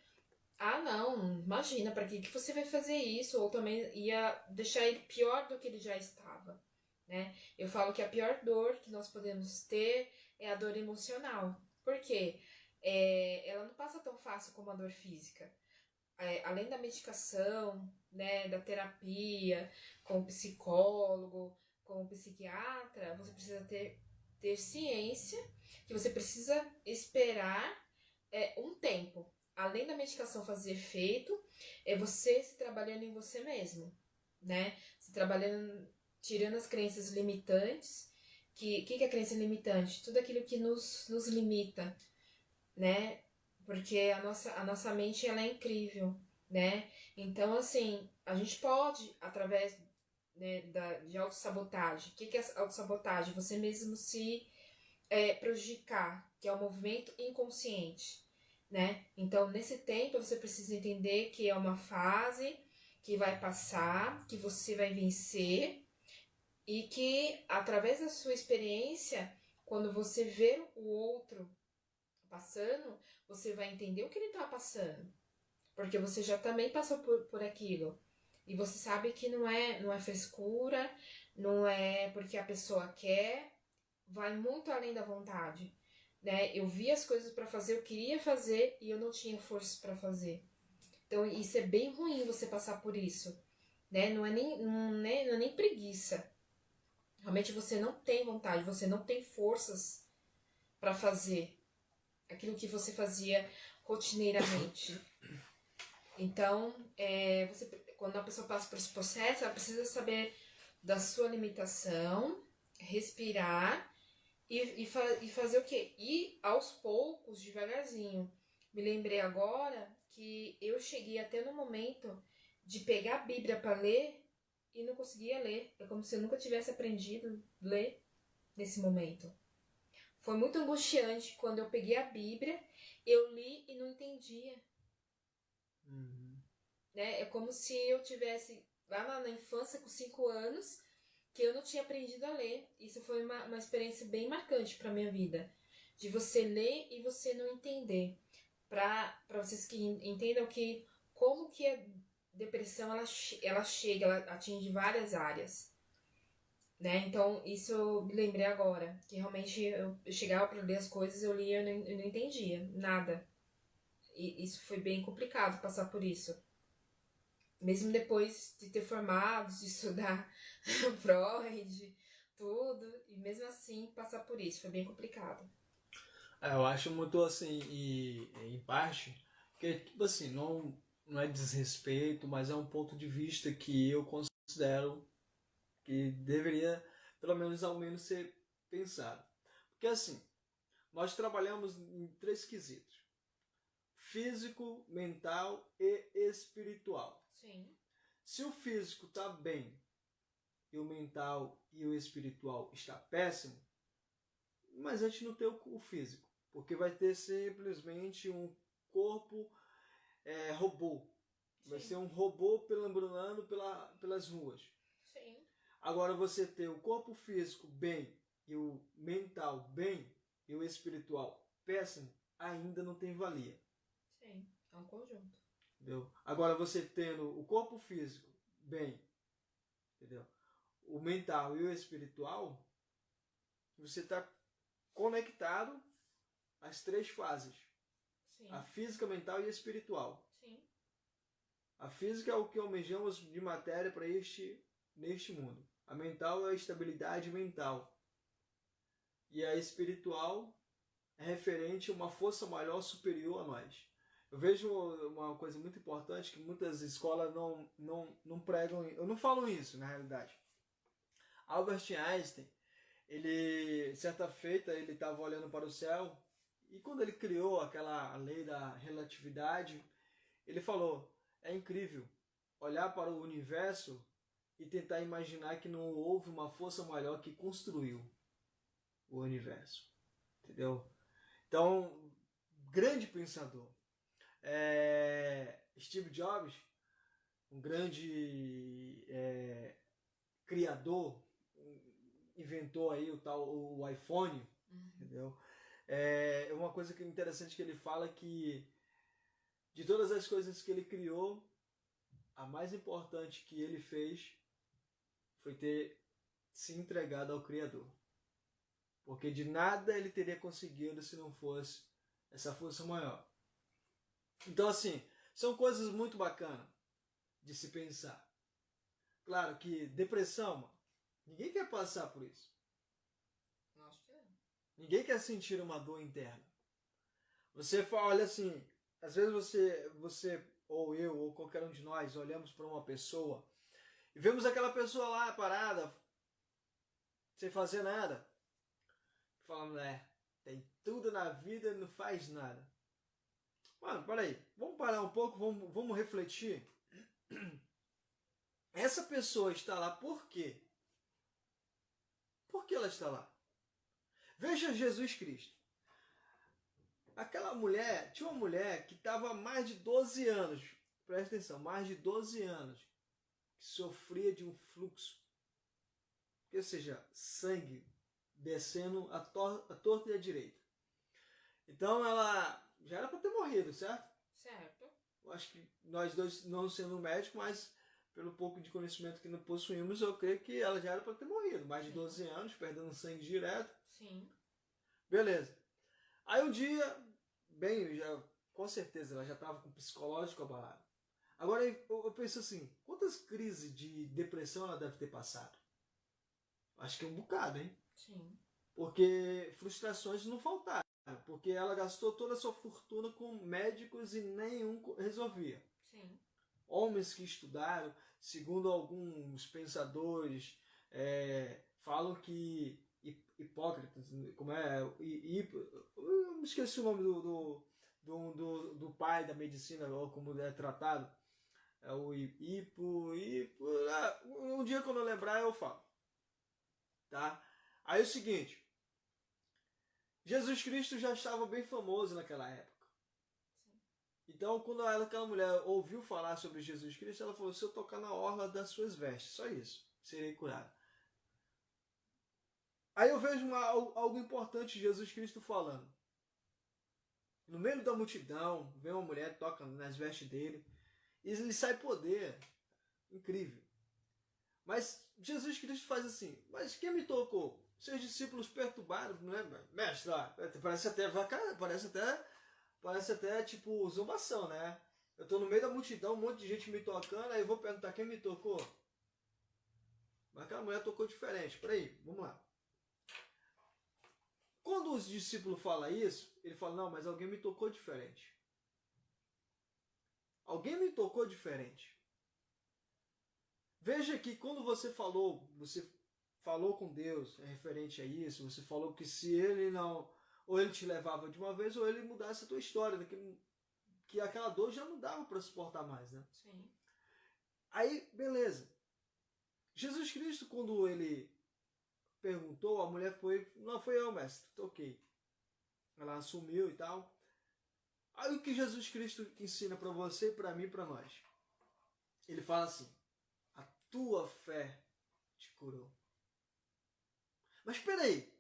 não, imagina, para que você vai fazer isso? Ou também ia deixar ele pior do que ele já estava, né? Eu falo que a pior dor que nós podemos ter é a dor emocional. Por quê? Ela não passa tão fácil como a dor física. Além da medicação, né, da terapia, com o psicólogo, com o psiquiatra, você precisa ter ciência que você precisa esperar um tempo. Além da medicação fazer efeito, é você se trabalhando em você mesmo, né? Se trabalhando, tirando as crenças limitantes. Que é crença limitante? Tudo aquilo que nos limita, né? Porque a nossa mente, ela é incrível, né? Então, assim, a gente pode, através, né, de autossabotagem. O que é autossabotagem? Você mesmo se prejudicar, que é o movimento inconsciente, né? Então, nesse tempo, você precisa entender que é uma fase que vai passar, que você vai vencer, e que, através da sua experiência, quando você ver o outro passando, você vai entender o que ele está passando, porque você já também passou por aquilo, e você sabe que não é frescura, não é porque a pessoa quer, vai muito além da vontade, né? Eu vi as coisas para fazer, eu queria fazer e eu não tinha força para fazer. Então isso é bem ruim, você passar por isso, né? Não é nem preguiça. Realmente você não tem vontade, você não tem forças para fazer aquilo que você fazia rotineiramente. Então, quando a pessoa passa por esse processo, ela precisa saber da sua limitação, respirar e fazer o quê? Ir aos poucos, devagarzinho. Me lembrei agora que eu cheguei até no momento de pegar a Bíblia para ler e não conseguia ler. É como se eu nunca tivesse aprendido a ler nesse momento. Foi muito angustiante quando eu peguei a Bíblia, eu li e não entendia. Né? É como se eu tivesse lá na infância, com 5 anos, que eu não tinha aprendido a ler. Isso foi uma experiência bem marcante para minha vida. De você ler e você não entender. Para vocês que entendam que como que a depressão ela chega, ela atinge várias áreas. Né? Então, isso eu me lembrei agora. Que realmente eu chegava para ler as coisas, eu lia e eu não entendia nada. E isso foi bem complicado passar por isso. Mesmo depois de ter formado, de estudar Freud, tudo, e mesmo assim passar por isso, foi bem complicado. Eu acho muito assim, e em parte, que tipo assim, não é desrespeito, mas é um ponto de vista que eu considero que deveria, pelo menos ao menos, ser pensado. Porque assim, nós trabalhamos em 3 quesitos: físico, mental e espiritual. Sim. Se o físico está bem e o mental e o espiritual está péssimo, mas a gente não tem o físico, porque vai ter simplesmente um corpo robô. Vai ser um robô perambulando pelas ruas. Sim. Agora você ter o corpo físico bem e o mental bem e o espiritual péssimo, ainda não tem valia. Sim, é um conjunto. Entendeu? Agora você tendo o corpo físico bem, entendeu? O mental e o espiritual, você está conectado às 3 fases. Sim. A física, mental e a espiritual. Sim. A física é o que almejamos de matéria para neste mundo. A mental é a estabilidade mental. E a espiritual é referente a uma força maior superior a nós. Eu vejo uma coisa muito importante que muitas escolas não pregam. Eu não falo isso, na realidade. Albert Einstein, ele, certa feita, ele estava olhando para o céu e quando ele criou aquela lei da relatividade, ele falou: é incrível olhar para o universo e tentar imaginar que não houve uma força maior que construiu o universo. Entendeu? Então, grande pensador. Steve Jobs, um grande criador, inventou aí o iPhone, entendeu? É uma coisa que é interessante que ele fala que de todas as coisas que ele criou, a mais importante que ele fez foi ter se entregado ao Criador. Porque de nada ele teria conseguido se não fosse essa força maior. Então, assim, são coisas muito bacanas de se pensar. Claro que depressão, ninguém quer passar por isso. Acho que é. Ninguém quer sentir uma dor interna. Você olha assim, às vezes você ou eu, ou qualquer um de nós, olhamos para uma pessoa e vemos aquela pessoa lá parada, sem fazer nada. Falando, tem tudo na vida e não faz nada. Mano, peraí, vamos parar um pouco, vamos refletir. Essa pessoa está lá por quê? Por que ela está lá? Veja Jesus Cristo. Aquela mulher, tinha uma mulher que estava há mais de 12 anos, presta atenção, mais de 12 anos, que sofria de um fluxo, ou seja, sangue descendo a torta e a direita. Então ela já era para ter morrido, certo? Certo. Eu acho que nós dois, não sendo médicos, mas pelo pouco de conhecimento que não possuímos, eu creio que ela já era para ter morrido. Mais de 12 anos, perdendo sangue direto. Sim. Beleza. Aí um dia, com certeza, ela já estava com o psicológico abalado. Agora eu penso assim, quantas crises de depressão ela deve ter passado? Acho que é um bocado, hein? Sim. Porque frustrações não faltaram. Porque ela gastou toda a sua fortuna com médicos e nenhum resolvia. Sim. Homens que estudaram, segundo alguns pensadores, falam que Hipócrates, como é? Eu me esqueci o nome do pai da medicina, ou como é tratado. É o um dia quando eu lembrar eu falo. Tá? Aí é o seguinte. Jesus Cristo já estava bem famoso naquela época. Sim. Então, quando aquela mulher ouviu falar sobre Jesus Cristo, ela falou: se eu tocar na orla das suas vestes, só isso, serei curado. Aí eu vejo algo importante Jesus Cristo falando. No meio da multidão, vem uma mulher, toca nas vestes dele, e ele sai poder. Incrível. Mas Jesus Cristo faz assim: mas quem me tocou? Seus discípulos perturbaram, não é? Mestre, ó, parece até tipo zombação, né? Eu tô no meio da multidão, um monte de gente me tocando, aí eu vou perguntar quem me tocou. Mas aquela mulher tocou diferente. Peraí, vamos lá. Quando os discípulos falam isso, ele fala: não, mas alguém me tocou diferente. Alguém me tocou diferente. Veja que quando você falou com Deus referente a isso, você falou que se ele não, ou ele te levava de uma vez, ou ele mudasse a tua história, que aquela dor já não dava para suportar mais, né? Sim. Aí, beleza. Jesus Cristo, quando ele perguntou, a mulher foi: não, foi eu, mestre, toquei. Ela assumiu e tal. Aí o que Jesus Cristo ensina para você, para mim e para nós? Ele fala assim: a tua fé te curou. Mas espera aí,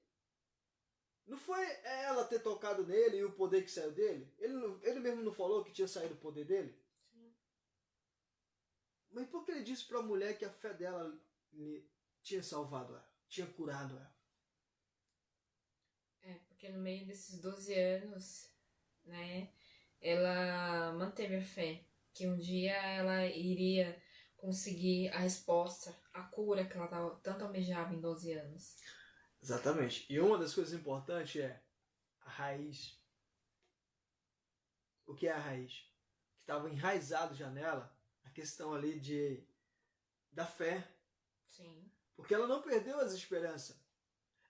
não foi ela ter tocado nele e o poder que saiu dele? Ele mesmo não falou que tinha saído o poder dele? Sim. Mas por que ele disse para a mulher que a fé dela tinha salvado ela, tinha curado ela? Porque no meio desses 12 anos, né, ela manteve a fé que um dia ela iria conseguir a resposta, a cura que ela tanto almejava em 12 anos. Exatamente. E uma das coisas importantes é a raiz. O que é a raiz? Que estava enraizado já nela a questão ali da fé. Sim. Porque ela não perdeu as esperanças.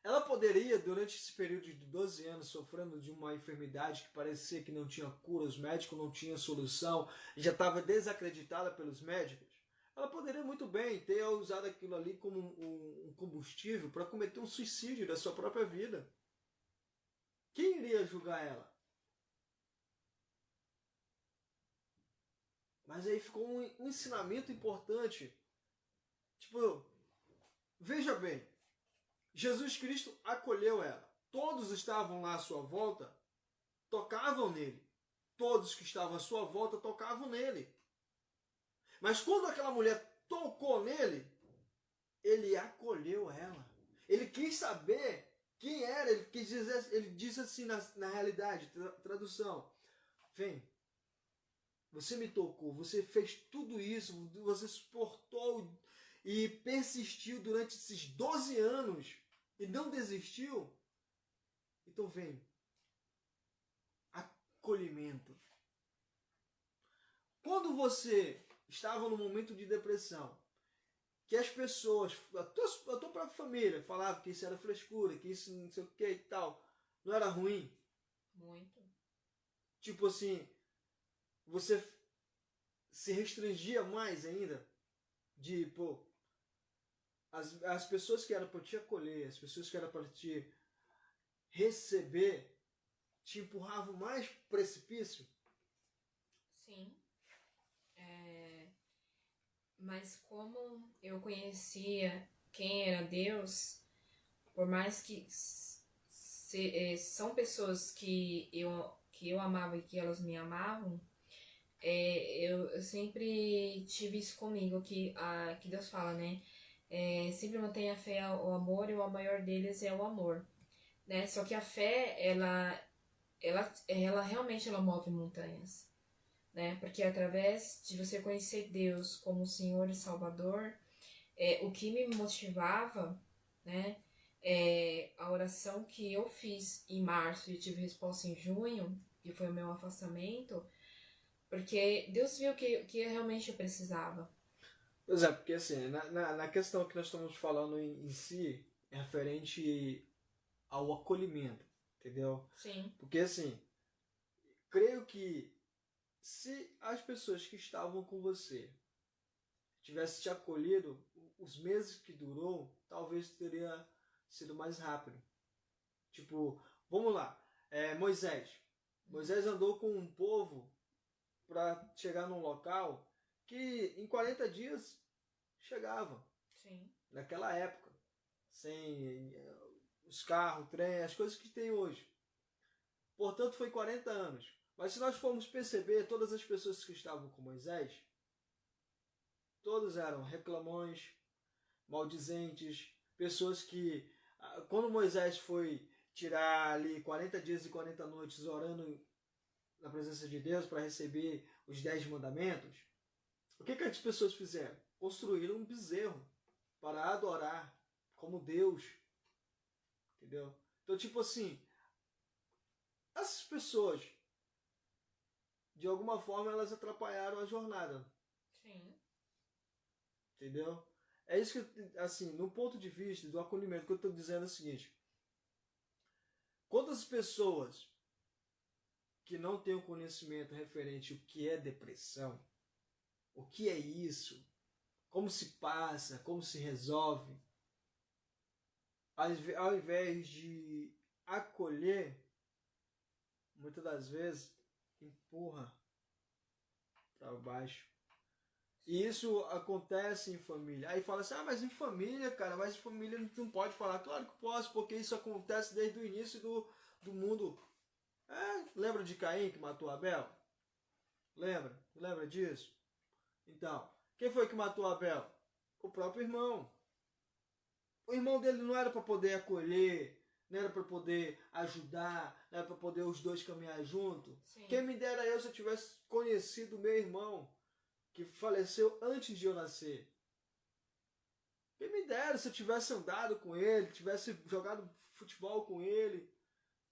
Ela poderia, durante esse período de 12 anos, sofrendo de uma enfermidade que parecia que não tinha cura, os médicos não tinham solução, já estava desacreditada pelos médicos, ela poderia muito bem ter usado aquilo ali como um combustível para cometer um suicídio da sua própria vida. Quem iria julgar ela? Mas aí ficou um ensinamento importante. Tipo, veja bem, Jesus Cristo acolheu ela. Todos estavam lá à sua volta, tocavam nele. Todos que estavam à sua volta tocavam nele. Mas quando aquela mulher tocou nele, ele acolheu ela. Ele quis saber quem era. Ele disse assim na realidade, tradução: vem, você me tocou, você fez tudo isso, você suportou e persistiu durante esses 12 anos e não desistiu. Então vem. Acolhimento. Quando você estava no momento de depressão, que as pessoas, a tua própria família, falavam que isso era frescura, que isso não sei o que e tal, não era ruim? Muito. Tipo assim, você se restringia mais ainda de, pô, as pessoas que eram para te acolher, as pessoas que eram para te receber, te empurravam mais para o precipício? Sim. Mas como eu conhecia quem era Deus, por mais que são pessoas que eu amava e que elas me amavam, eu sempre tive isso comigo, que Deus fala, né? Sempre mantenha a fé ao amor, e o maior deles é o amor, né? Só que a fé, ela realmente ela move montanhas, né? Porque através de você conhecer Deus como Senhor e Salvador, o que me motivava, né? A oração que eu fiz em março e tive resposta em junho, que foi o meu afastamento, porque Deus viu que realmente eu precisava. Pois é, porque assim, na questão que nós estamos falando em si, é referente ao acolhimento, entendeu? Sim. Porque assim, creio que se as pessoas que estavam com você tivessem te acolhido, os meses que durou, talvez teria sido mais rápido. Tipo, Vamos lá. Moisés. Moisés andou com um povo para chegar num local que em 40 dias chegava. Sim. Naquela época. Sem os carros, trem, as coisas que tem hoje. Portanto, foi 40 anos. Mas se nós formos perceber, todas as pessoas que estavam com Moisés, todos eram reclamões, maldizentes, pessoas que, quando Moisés foi tirar ali 40 dias e 40 noites orando na presença de Deus para receber os 10 mandamentos, o que as pessoas fizeram? Construíram um bezerro para adorar como Deus. Entendeu? Então, tipo assim, essas pessoas, de alguma forma, elas atrapalharam a jornada. Sim. Entendeu? É isso que, assim, no ponto de vista do acolhimento, que eu estou dizendo é o seguinte. Quantas pessoas que não têm o conhecimento referente ao que é depressão, o que é isso, como se passa, como se resolve, ao invés de acolher, muitas das vezes empurra para baixo. E isso acontece em família. Aí fala assim, mas em família, cara, mas em família não pode falar. Claro que posso, porque isso acontece desde o início do mundo. Lembra de Caim que matou Abel? Lembra? Lembra disso? Então, quem foi que matou Abel? O próprio irmão. O irmão dele não era para poder acolher, não era para poder ajudar, não era para poder os dois caminhar junto. Sim. Quem me dera eu se eu tivesse conhecido o meu irmão, que faleceu antes de eu nascer. Quem me dera se eu tivesse andado com ele, tivesse jogado futebol com ele.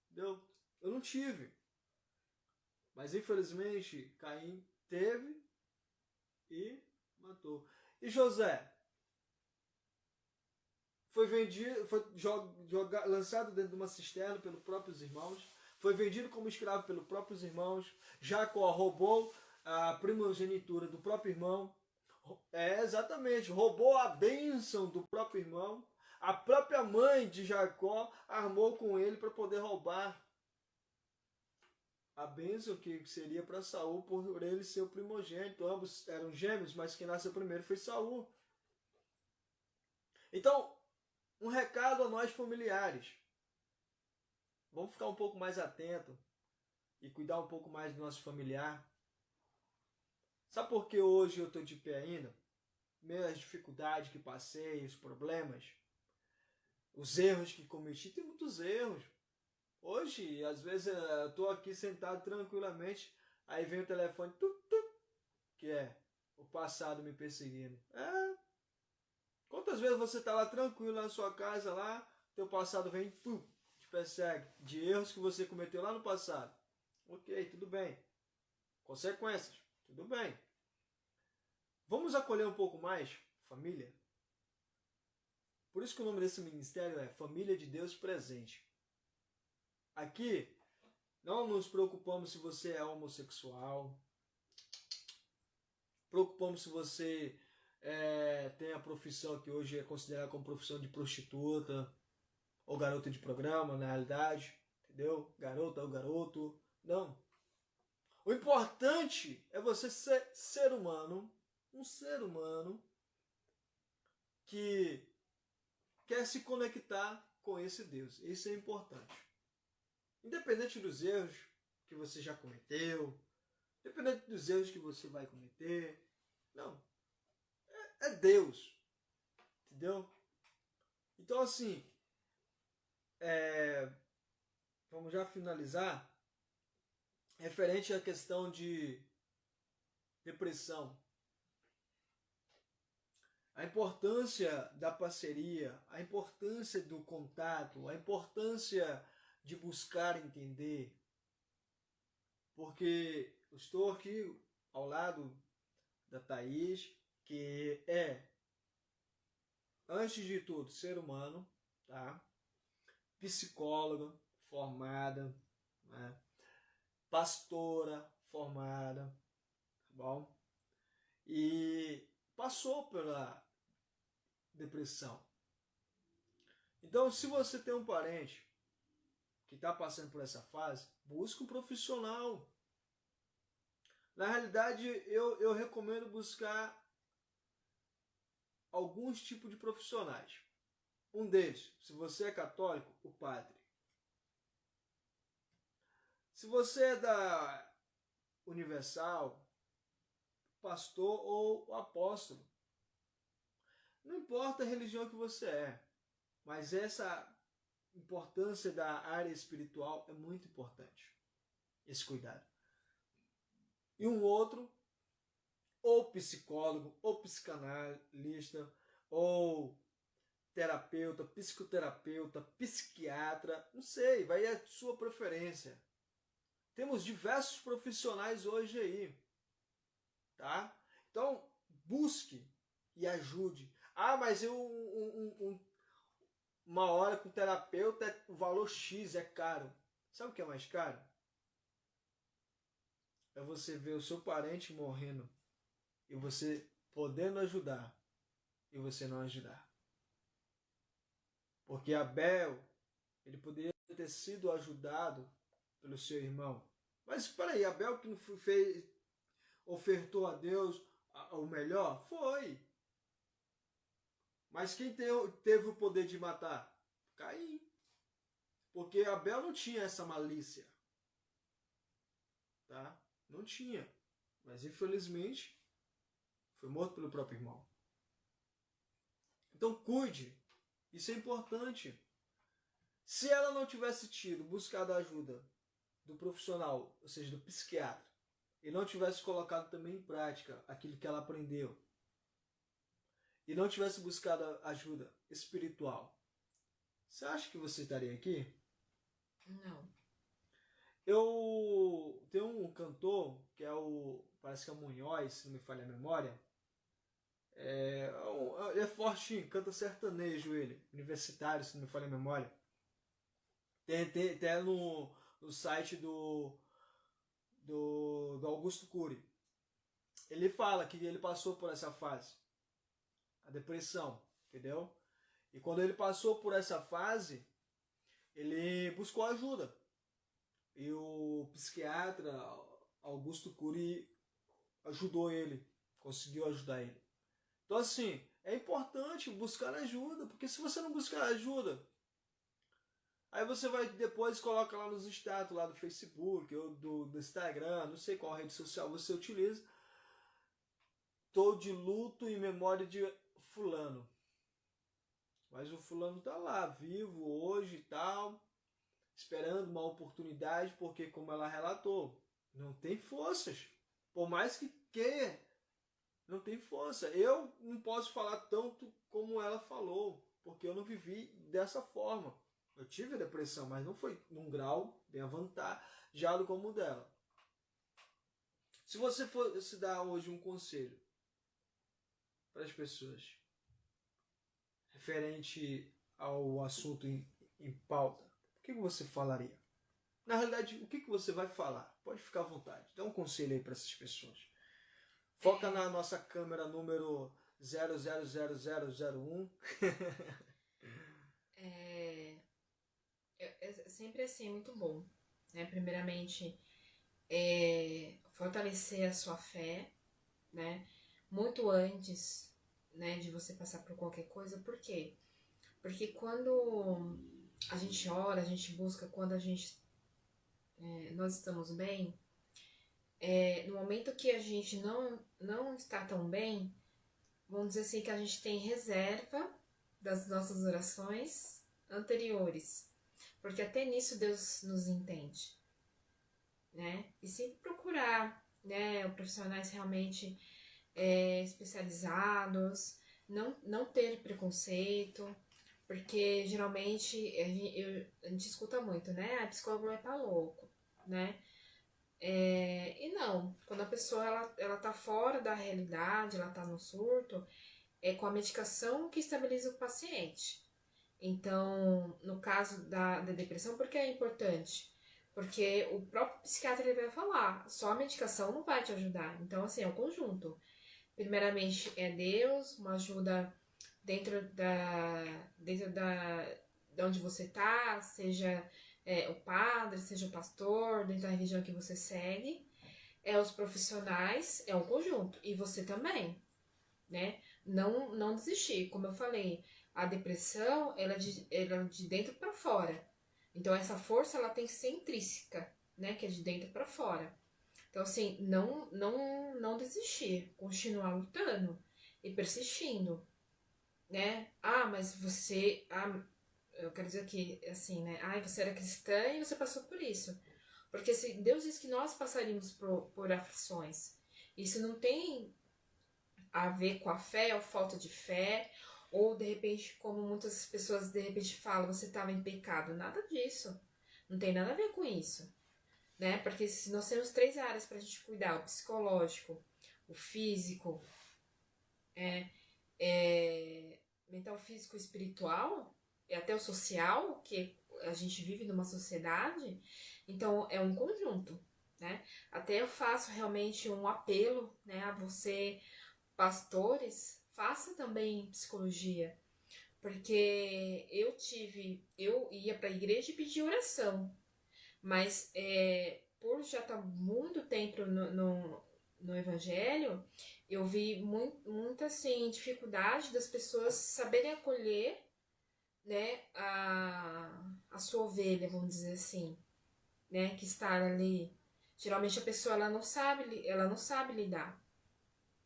Entendeu? Eu não tive. Mas infelizmente Caim teve e matou. E José? Foi vendido, foi lançado dentro de uma cisterna pelos próprios irmãos. Foi vendido como escravo pelos próprios irmãos. Jacó roubou a primogenitura do próprio irmão. Exatamente, roubou a bênção do próprio irmão. A própria mãe de Jacó armou com ele para poder roubar a bênção que seria para Saul por ele ser o primogênito. Ambos eram gêmeos, mas quem nasceu primeiro foi Saul. Então, um recado a nós familiares. Vamos ficar um pouco mais atento e cuidar um pouco mais do nosso familiar. Sabe por que hoje eu estou de pé ainda? Minhas dificuldades que passei, os problemas, os erros que cometi, tem muitos erros. Hoje, às vezes, eu estou aqui sentado tranquilamente, aí vem o telefone, que é o passado me perseguindo. Quantas vezes você está lá tranquilo na sua casa, lá, teu passado vem, te persegue, de erros que você cometeu lá no passado. Ok, tudo bem. Consequências, tudo bem. Vamos acolher um pouco mais família? Por isso que o nome desse ministério é Família de Deus Presente. Aqui, não nos preocupamos se você é homossexual, preocupamos se você tem a profissão que hoje é considerada como profissão de prostituta ou garota de programa, na realidade, entendeu? Garota ou garoto, não. O importante é você ser ser humano, um ser humano que quer se conectar com esse Deus. Isso é importante. Independente dos erros que você já cometeu, independente dos erros que você vai cometer, não. É Deus. Entendeu? Então, assim, vamos já finalizar. Referente à questão de depressão. A importância da parceria, a importância do contato, a importância de buscar entender. Porque eu estou aqui ao lado da Thaís, que é, antes de tudo, ser humano, tá? Psicóloga formada, né? Pastora formada, tá bom? E passou pela depressão. Então, se você tem um parente que está passando por essa fase, busque um profissional. Na realidade, eu recomendo buscar alguns tipos de profissionais. Um deles, se você é católico, o padre. Se você é da Universal, pastor ou apóstolo. Não importa a religião que você é, mas essa importância da área espiritual é muito importante. Esse cuidado. E um outro, ou psicólogo, ou psicanalista, ou terapeuta, psicoterapeuta, psiquiatra, não sei, vai a sua preferência. Temos diversos profissionais hoje aí, tá? Então, busque e ajude. Ah, mas uma hora com terapeuta, o valor X é caro. Sabe o que é mais caro? É você ver o seu parente morrendo e você podendo ajudar e você não ajudar. Porque Abel, ele poderia ter sido ajudado pelo seu irmão. Mas espera aí, Abel que não fez, ofertou a Deus o melhor? Foi. Mas quem teve o poder de matar? Caim. Porque Abel não tinha essa malícia. Tá? Não tinha. Mas infelizmente foi morto pelo próprio irmão. Então cuide. Isso é importante. Se ela não tivesse buscado a ajuda do profissional, ou seja, do psiquiatra, e não tivesse colocado também em prática aquilo que ela aprendeu, e não tivesse buscado ajuda espiritual, você acha que você estaria aqui? Não. Eu tenho um cantor, que parece que é o Munhoz, se não me falha a memória. Ele é fortinho, canta sertanejo ele, universitário, se não me falha a memória. Tem até no site do Augusto Cury. Ele fala que ele passou por essa fase, a depressão, entendeu? E quando ele passou por essa fase, ele buscou ajuda. E o psiquiatra Augusto Cury ajudou ele, conseguiu ajudar ele. Então assim, é importante buscar ajuda, porque se você não buscar ajuda, aí você vai depois coloca lá nos status lá do Facebook ou do Instagram, não sei qual rede social você utiliza. Tô de luto em memória de fulano. Mas o fulano tá lá, vivo hoje e tal, esperando uma oportunidade, porque como ela relatou, não tem forças. Por mais que queira, não tem força. Eu não posso falar tanto como ela falou, porque eu não vivi dessa forma. Eu tive a depressão, mas não foi num grau bem avantajado como o dela. Se você fosse dar hoje um conselho para as pessoas referente ao assunto em pauta, o que você falaria? Na realidade, o que você vai falar? Pode ficar à vontade. Dá um conselho aí para essas pessoas. Foca na nossa câmera número 000001. É sempre assim, muito bom. Né? Primeiramente, fortalecer a sua fé, né? Muito antes, né, de você passar por qualquer coisa. Por quê? Porque quando a gente ora, a gente busca, quando nós estamos bem, no momento que a gente não está tão bem, vamos dizer assim que a gente tem reserva das nossas orações anteriores. Porque até nisso Deus nos entende, né? E sempre procurar, né, profissionais realmente especializados, não ter preconceito, porque geralmente a gente escuta muito, né? A psicóloga vai estar louco, né? E não, quando a pessoa ela tá fora da realidade, ela tá no surto, é com a medicação que estabiliza o paciente. Então, no caso da depressão, por que é importante? Porque o próprio psiquiatra ele vai falar, só a medicação não vai te ajudar. Então, assim, é um conjunto. Primeiramente é Deus, uma ajuda dentro da onde você tá, seja o padre, seja o pastor, dentro da religião que você segue, os profissionais, é um conjunto, e você também, né? Não desistir, como eu falei, a depressão, ela é de dentro para fora, então essa força, ela tem que ser intrínseca, né? Que é de dentro para fora. Então, assim, não desistir, continuar lutando e persistindo, né? Mas você... eu quero dizer que, assim, né? Você era cristã e você passou por isso. Porque se Deus diz que nós passaríamos por aflições, isso não tem a ver com a fé ou falta de fé, ou de repente, como muitas pessoas de repente falam, você estava em pecado. Nada disso. Não tem nada a ver com isso, né? Porque se nós temos 3 áreas para a gente cuidar: o psicológico, o físico, mental, físico, espiritual, e até o social, que a gente vive numa sociedade, então é um conjunto, né? Até eu faço realmente um apelo, né, a você, pastores, faça também psicologia, porque eu ia para a igreja e pedir oração, mas por já estar muito tempo no evangelho, eu vi muita assim, dificuldade das pessoas saberem acolher, né, a sua ovelha, vamos dizer assim, né, que está ali. Geralmente a pessoa ela não sabe lidar,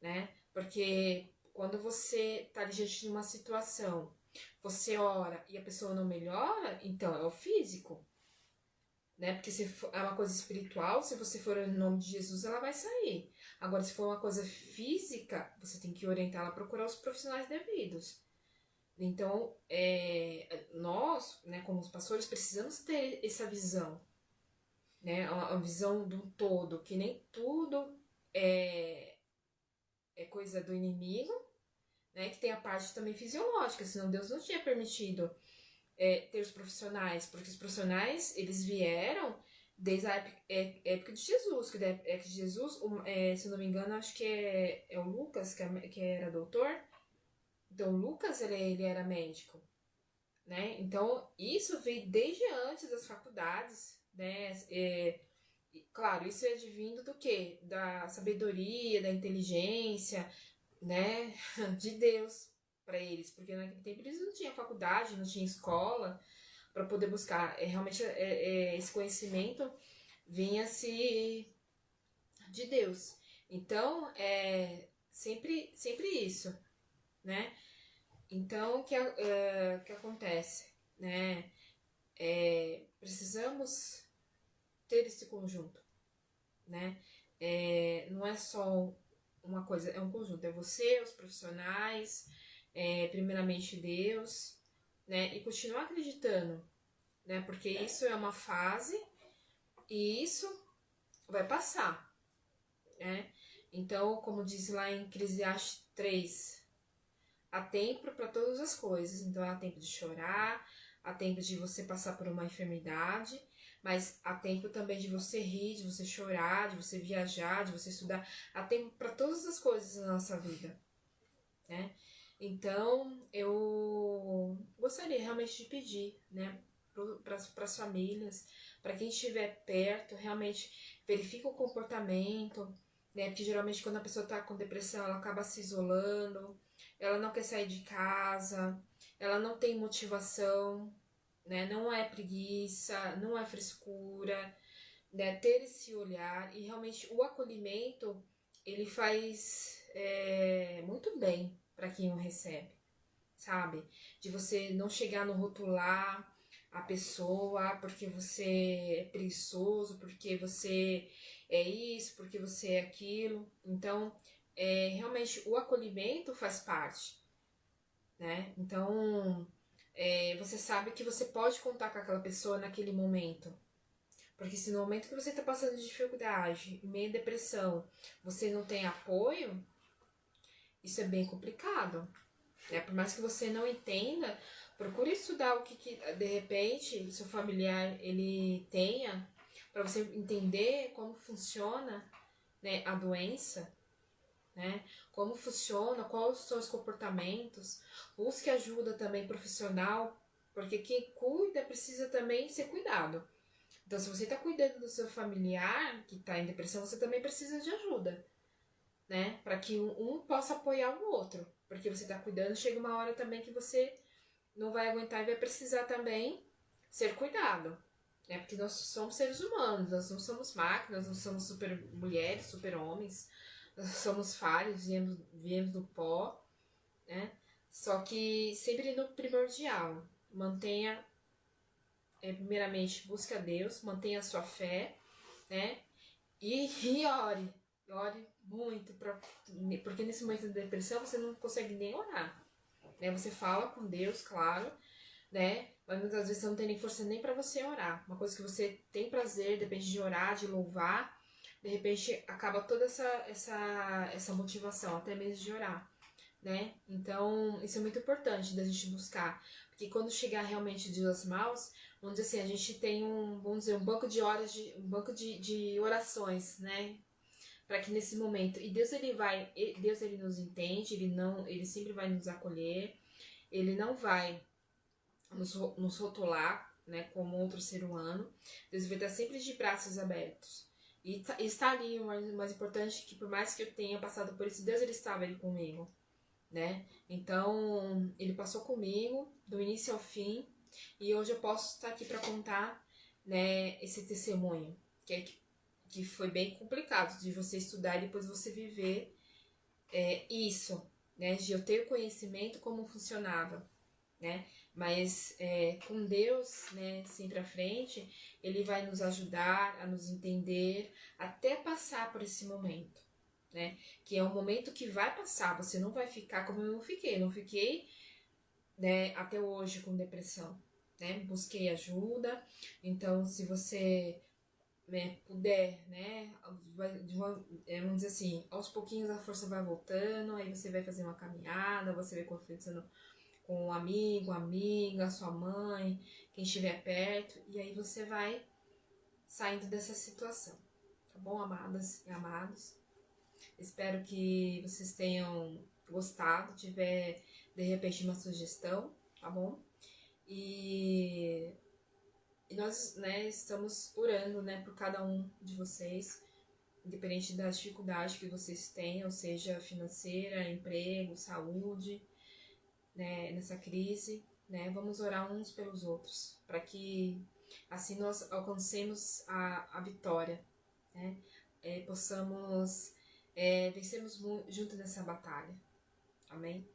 né? Porque quando você está diante de uma situação, você ora e a pessoa não melhora, então é o físico, né? Porque se é uma coisa espiritual, se você for em nome de Jesus, ela vai sair. Agora, se for uma coisa física, você tem que orientá-la a procurar os profissionais devidos. Então, nós, né, como os pastores, precisamos ter essa visão, né? A visão do todo, que nem tudo é coisa do inimigo, né? Que tem a parte também fisiológica, senão Deus não tinha permitido ter os profissionais, porque os profissionais, eles vieram desde a época de Jesus, que da época de Jesus, se eu não me engano, acho que é o Lucas, que era doutor. Então, Lucas, ele era médico, né? Então, isso veio desde antes das faculdades, né? Claro, isso é advindo do quê? Da sabedoria, da inteligência, né? De Deus para eles, porque naquele tempo eles não tinham faculdade, não tinham escola para poder buscar. Realmente, esse conhecimento vinha-se de Deus. Então, sempre isso, né? Então, o que acontece, né? Precisamos ter esse conjunto, né? Não é só uma coisa, é um conjunto. É você, os profissionais, primeiramente Deus, né? E continuar acreditando, né? Porque isso é uma fase e isso vai passar, né? Então, como diz lá em Eclesiastes 3, há tempo para todas as coisas. Então, há tempo de chorar, há tempo de você passar por uma enfermidade, mas há tempo também de você rir, de você chorar, de você viajar, de você estudar. Há tempo para todas as coisas na nossa vida, né? Então, eu gostaria realmente de pedir, né, para as famílias, para quem estiver perto, realmente verifique o comportamento, né? Porque geralmente quando a pessoa está com depressão, ela acaba se isolando, ela não quer sair de casa, ela não tem motivação, né? Não é preguiça, não é frescura, né? Ter esse olhar e realmente o acolhimento, ele faz muito bem para quem o recebe, sabe? De você não chegar no rotular a pessoa porque você é preguiçoso, porque você é isso, porque você é aquilo. Então, realmente o acolhimento faz parte, né? Então, você sabe que você pode contar com aquela pessoa naquele momento. Porque se no momento que você está passando de dificuldade, meio depressão, você não tem apoio, isso é bem complicado, né? Por mais que você não entenda, procure estudar o que de repente o seu familiar ele tenha, para você entender como funciona, né, a doença, né? Como funciona, quais são os comportamentos. Busque ajuda também profissional, Porque quem cuida precisa também ser cuidado. Então, se você está cuidando do seu familiar que está em depressão, você também precisa de ajuda, né? Para que um possa apoiar o outro. Porque você está cuidando, chega uma hora também que você não vai aguentar e vai precisar também ser cuidado. Né? Porque nós somos seres humanos, nós não somos máquinas, não somos super mulheres, super homens. Nós somos falhos, viemos do pó, né? Só que sempre no primordial. Mantenha, primeiramente, busque a Deus, mantenha a sua fé, né? E ore. Ore muito, porque nesse momento de depressão você não consegue nem orar. Né? Você fala com Deus, claro, né? Mas muitas vezes você não tem nem força nem para você orar. Uma coisa que você tem prazer, depende de orar, de louvar, de repente acaba toda essa motivação, até mesmo de orar. Né? Então, isso é muito importante da gente buscar. Porque quando chegar realmente dias maus, vamos dizer assim, a gente tem um banco de horas, um banco de orações, né? Para que nesse momento, e Deus ele nos entende, ele sempre vai nos acolher, ele não vai nos rotular, né, como outro ser humano. Deus vai estar sempre de braços abertos. E está ali, o mais importante, que por mais que eu tenha passado por isso, Deus ele estava ali comigo, né? Então, ele passou comigo do início ao fim, e hoje eu posso estar aqui para contar, né, esse testemunho, que foi bem complicado de você estudar e depois você viver isso, né? De eu ter o conhecimento como funcionava, né? Mas com Deus, né, sempre à frente, Ele vai nos ajudar a nos entender até passar por esse momento, né? Que é um momento que vai passar, você não vai ficar como eu não fiquei, né, até hoje com depressão, né? Busquei ajuda, então se você puder, né, vamos dizer assim, aos pouquinhos a força vai voltando, aí você vai fazer uma caminhada, você vai conversando com um amigo, amiga, sua mãe, quem estiver perto, e aí você vai saindo dessa situação, tá bom, amadas e amados? Espero que vocês tenham gostado, tiver de repente uma sugestão, tá bom? E nós, né, estamos orando, né, por cada um de vocês, independente da dificuldade que vocês tenham, seja financeira, emprego, saúde, né, nessa crise, né, vamos orar uns pelos outros, para que assim nós alcancemos a vitória, né, possamos vencermos juntos nessa batalha. Amém?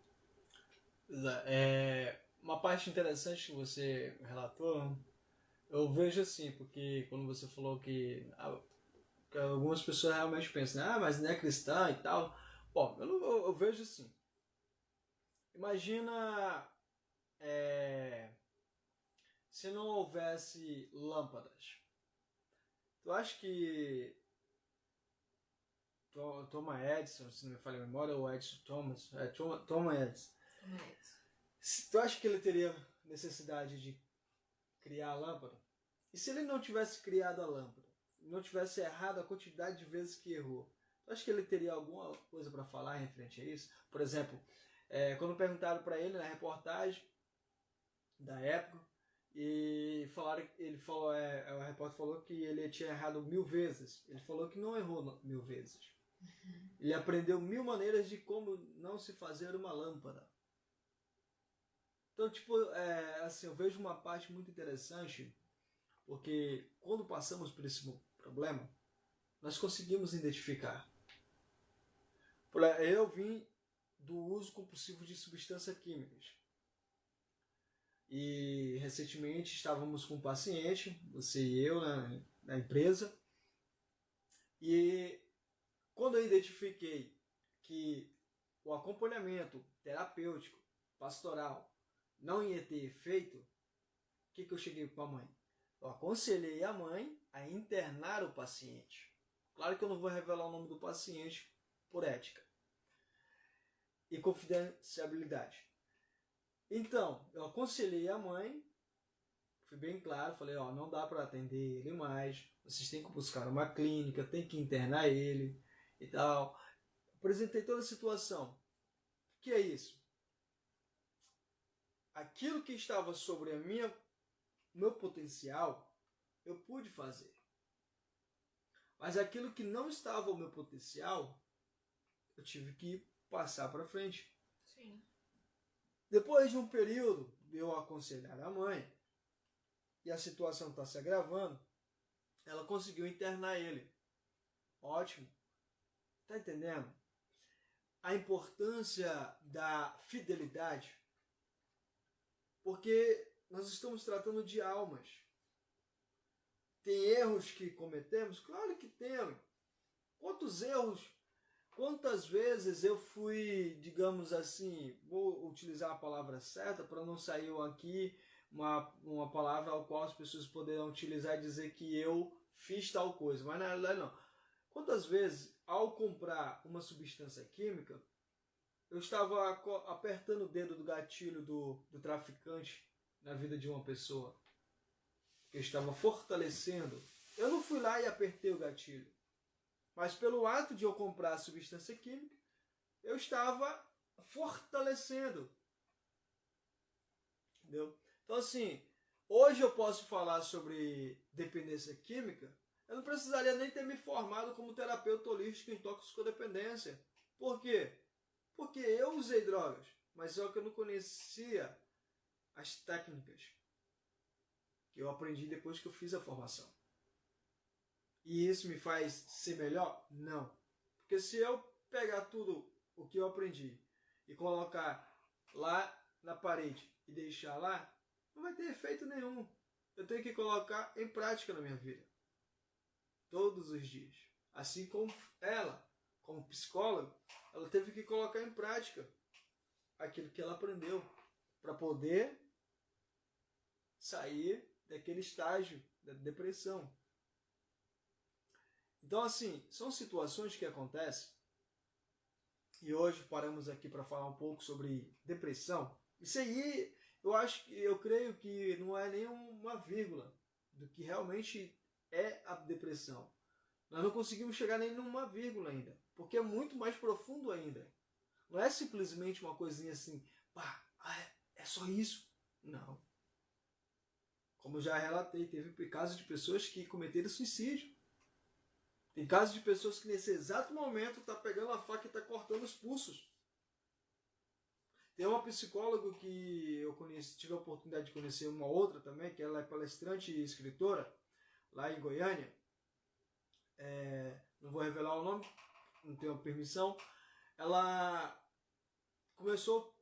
Uma parte interessante que você relatou, eu vejo assim, porque quando você falou que algumas pessoas realmente pensam, mas não é cristã e tal. Bom, eu vejo assim. Imagina se não houvesse lâmpadas. Tu acha que Thomas Edison, se não me falha a memória, ou Edison Thomas, Thomas Edison. Tu acha que ele teria necessidade de criar a lâmpada? E se ele não tivesse criado a lâmpada, não tivesse errado a quantidade de vezes que errou, tu acha que ele teria alguma coisa para falar em frente a isso? Por exemplo, quando perguntaram para ele na reportagem da época, e o repórter falou que ele tinha errado 1000 vezes. Ele falou que não errou 1000 vezes. Ele aprendeu 1000 maneiras de como não se fazer uma lâmpada. Então, assim, eu vejo uma parte muito interessante, porque quando passamos por esse problema, nós conseguimos identificar. Eu vim do uso compulsivo de substâncias químicas. E recentemente estávamos com um paciente, você e eu, na empresa. E quando eu identifiquei que o acompanhamento terapêutico, pastoral, não ia ter efeito, o que eu cheguei para a mãe? Eu aconselhei a mãe a internar o paciente. Claro que eu não vou revelar o nome do paciente por ética e confidencialidade. Então, eu aconselhei a mãe, fui bem claro, falei, não dá para atender ele mais, vocês têm que buscar uma clínica, tem que internar ele e tal. Apresentei toda a situação. O que é isso? aquilo que estava sobre meu potencial, eu pude fazer. Mas aquilo que não estava ao meu potencial, eu tive que passar para frente. Sim. Depois de um período, eu aconselhar a mãe, e a situação está se agravando, ela conseguiu internar ele. Ótimo. Tá entendendo? A importância da fidelidade. Porque nós estamos tratando de almas. Tem erros que cometemos? Claro que tem. Quantos erros, quantas vezes eu fui, digamos assim, vou utilizar a palavra certa para não sair aqui uma palavra ao qual as pessoas poderão utilizar e dizer que eu fiz tal coisa, mas na realidade não. Quantas vezes, ao comprar uma substância química, eu estava apertando o dedo do gatilho do traficante na vida de uma pessoa? Eu estava fortalecendo. Eu não fui lá e apertei o gatilho. Mas pelo ato de eu comprar a substância química, eu estava fortalecendo. Entendeu? Então assim, hoje eu posso falar sobre dependência química. Eu não precisaria nem ter me formado como terapeuta holístico em toxicodependência. Por quê? Porque eu usei drogas, mas só que eu não conhecia as técnicas que eu aprendi depois que eu fiz a formação. E isso me faz ser melhor? Não. Porque se eu pegar tudo o que eu aprendi e colocar lá na parede e deixar lá, não vai ter efeito nenhum. Eu tenho que colocar em prática na minha vida. Todos os dias. Assim como ela, como psicóloga, ela teve que colocar em prática aquilo que ela aprendeu para poder sair daquele estágio da depressão. Então, assim, são situações que acontecem. E hoje paramos aqui para falar um pouco sobre depressão. Isso aí, eu creio que não é nem uma vírgula do que realmente é a depressão. Nós não conseguimos chegar nem numa vírgula ainda, porque é muito mais profundo ainda. Não é simplesmente uma coisinha assim, pá, é só isso. Não. Como eu já relatei, teve casos de pessoas que cometeram suicídio. Tem casos de pessoas que nesse exato momento tá pegando a faca e tá cortando os pulsos. Tem uma psicóloga que eu tive a oportunidade de conhecer, uma outra também, que ela é palestrante e escritora, lá em Goiânia. Não vou revelar o nome, não tenho permissão. Ela começou a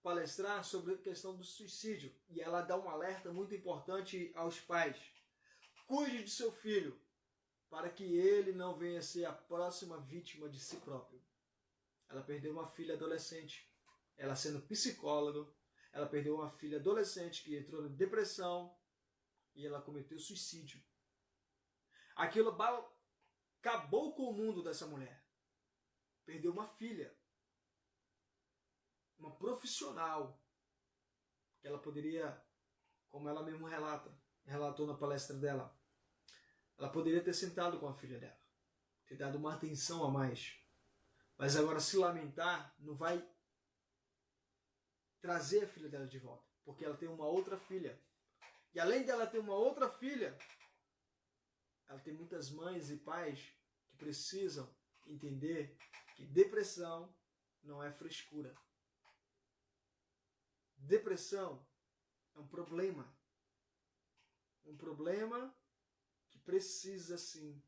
palestrar sobre a questão do suicídio e ela dá um alerta muito importante aos pais. Cuide de seu filho, para que ele não venha ser a próxima vítima de si próprio. Ela perdeu uma filha adolescente. Ela sendo psicóloga, ela perdeu uma filha adolescente que entrou em depressão e ela cometeu suicídio. Aquilo acabou com o mundo dessa mulher. Perdeu uma filha. Uma profissional. Que ela poderia, como ela mesma relatou na palestra dela, ela poderia ter sentado com a filha dela. Ter dado uma atenção a mais. Mas agora se lamentar não vai trazer a filha dela de volta. Porque ela tem uma outra filha. E além dela ter uma outra filha, ela tem muitas mães e pais que precisam entender que depressão não é frescura. Depressão é um problema. Um problema que precisa, sim,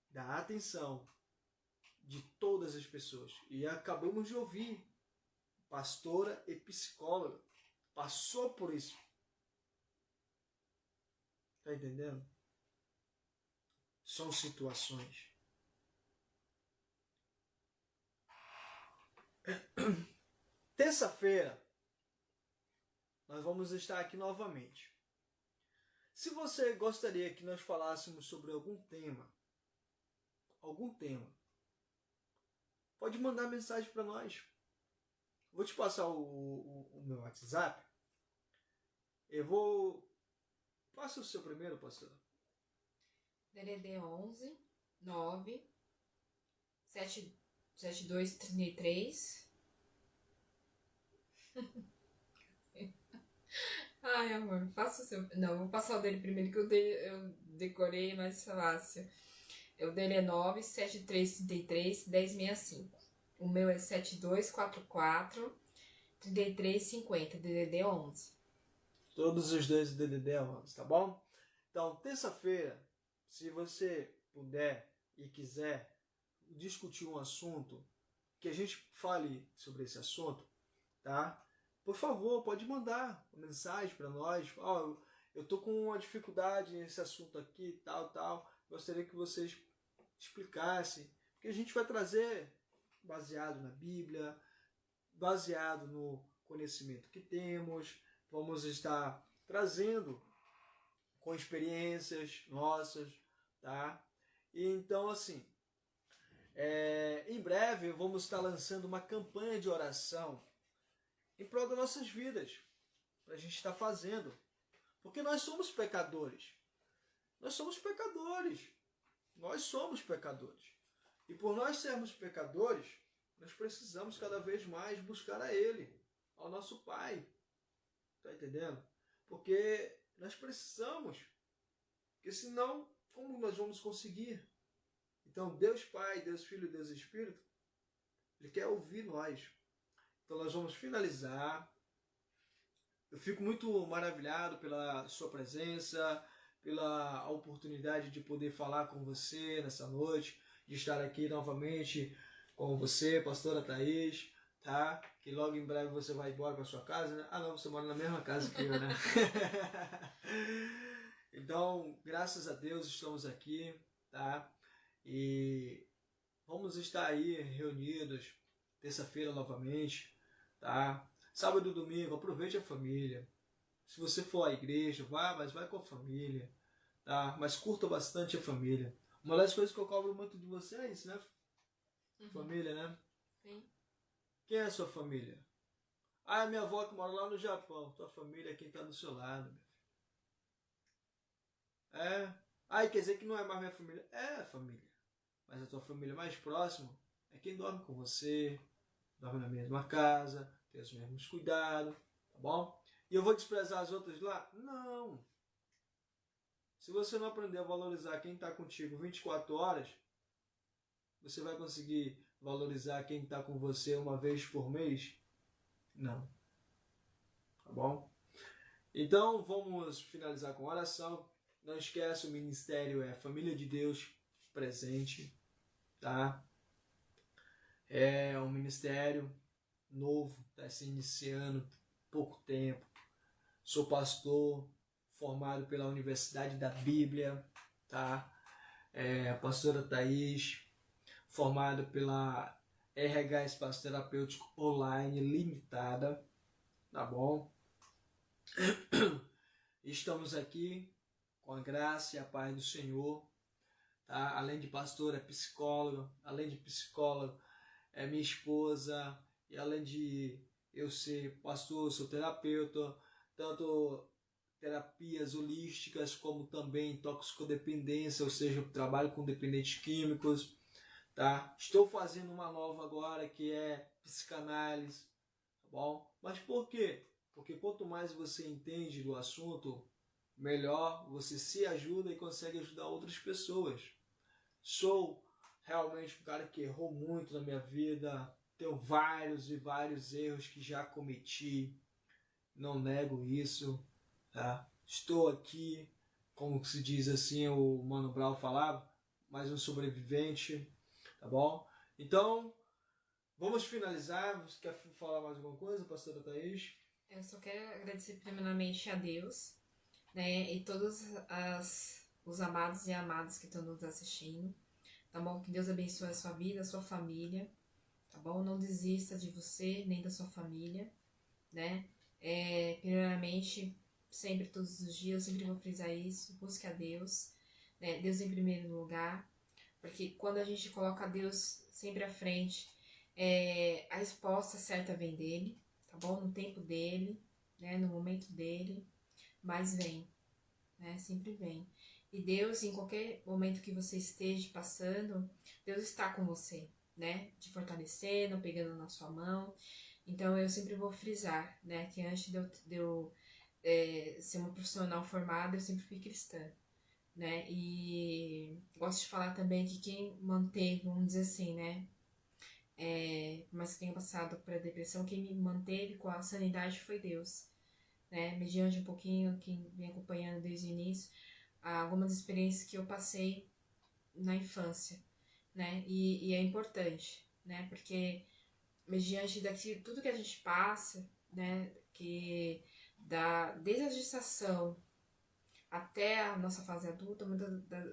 da atenção de todas as pessoas. E acabamos de ouvir, pastora e psicóloga, passou por isso. Tá entendendo? São situações. Terça-feira, nós vamos estar aqui novamente. Se você gostaria que nós falássemos sobre algum tema, pode mandar mensagem para nós. Vou te passar o meu WhatsApp. Passa o seu primeiro, pastor. DDD 11 9 7233 Ai, amor, faça o seu. Não, vou passar o dele primeiro, que o dele eu decorei mais fácil. O dele é 97333-1065. O meu é 7244-3350, DDD 11. Todos os dois do DDD 11, tá bom? Então, terça-feira, se você puder e quiser discutir um assunto, que a gente fale sobre esse assunto, tá? Por favor, pode mandar uma mensagem para nós. Ó, eu tô com uma dificuldade nesse assunto aqui, tal. Gostaria que vocês explicassem. Porque a gente vai trazer baseado na Bíblia, baseado no conhecimento que temos. Vamos estar trazendo com experiências nossas, tá? E então, assim, em breve vamos estar lançando uma campanha de oração em prol das nossas vidas, para a gente estar fazendo. Porque nós somos pecadores. Nós somos pecadores. Nós somos pecadores. E por nós sermos pecadores, nós precisamos cada vez mais buscar a Ele, ao nosso Pai. Tá entendendo? Porque nós precisamos. Porque senão, como nós vamos conseguir? Então, Deus Pai, Deus Filho e Deus Espírito, Ele quer ouvir nós. Então, nós vamos finalizar. Eu fico muito maravilhado pela sua presença, pela oportunidade de poder falar com você nessa noite, de estar aqui novamente com você, pastora Thaís, tá? Que logo em breve você vai embora para sua casa, né? Ah, não, você mora na mesma casa que eu, né? Então, graças a Deus estamos aqui, tá? E vamos estar aí reunidos terça-feira novamente, tá? Sábado e domingo, aproveite a família. Se você for à igreja, vá, mas vai com a família, tá? Mas curta bastante a família. Uma das coisas que eu cobro muito de você é isso, né? Família, né? Sim. Quem é a sua família? Ah, é minha avó que mora lá no Japão. Tua família é quem está do seu lado, meu filho. É. Ah, quer dizer que não é mais minha família? É família. Mas a tua família mais próxima é quem dorme com você, dorme na mesma casa, tem os mesmos cuidados, tá bom? E eu vou desprezar as outras lá? Não. Se você não aprender a valorizar quem está contigo 24 horas, você vai conseguir valorizar quem está com você uma vez por mês? Não. Tá bom? Então, vamos finalizar com oração. Não esquece, o ministério é Família de Deus Presente, tá? É um ministério novo, está se iniciando há pouco tempo. Sou pastor, formado pela Universidade da Bíblia, tá? A pastora Thaís, formado pela RH Espaço Terapêutico Online Limitada, tá bom? Estamos aqui com a graça e a paz do Senhor, tá? Além de pastor, é psicólogo, além de psicólogo, é minha esposa, e além de eu ser pastor, sou terapeuta, tanto terapias holísticas como também toxicodependência, ou seja, eu trabalho com dependentes químicos, tá? Estou fazendo uma nova agora que é psicanálise, tá bom? Mas por quê? Porque quanto mais você entende do assunto, melhor você se ajuda e consegue ajudar outras pessoas. Sou realmente um cara que errou muito na minha vida, tenho vários e vários erros que já cometi, não nego isso, tá? Estou aqui, como se diz assim, o Mano Brown falava, mais um sobrevivente, tá bom? Então, vamos finalizar. Você quer falar mais alguma coisa, pastora Thaís? Eu só quero agradecer primeiramente a Deus, né, e todos os amados e amadas que estão nos assistindo, tá bom? Que Deus abençoe a sua vida, a sua família, tá bom? Não desista de você, nem da sua família, né? Primeiramente, sempre, todos os dias, eu sempre vou frisar isso, busque a Deus, né? Deus em primeiro lugar, porque quando a gente coloca Deus sempre à frente, a resposta certa vem dele, tá bom? No tempo dele, né? No momento dele, mas vem, né? Sempre vem. E Deus, em qualquer momento que você esteja passando, Deus está com você, né? Te fortalecendo, pegando na sua mão. Então eu sempre vou frisar, né? Que antes de eu ser uma profissional formada, eu sempre fui cristã, né? E gosto de falar também que quem manteve, vamos dizer assim, né? Mas que tenha passado por a depressão, quem me manteve com a sanidade foi Deus, né? Mediante um pouquinho, quem vem acompanhando desde o início, algumas experiências que eu passei na infância, né? E é importante, né? Porque mediante daqui, tudo que a gente passa, né? Que desde a gestação até a nossa fase adulta,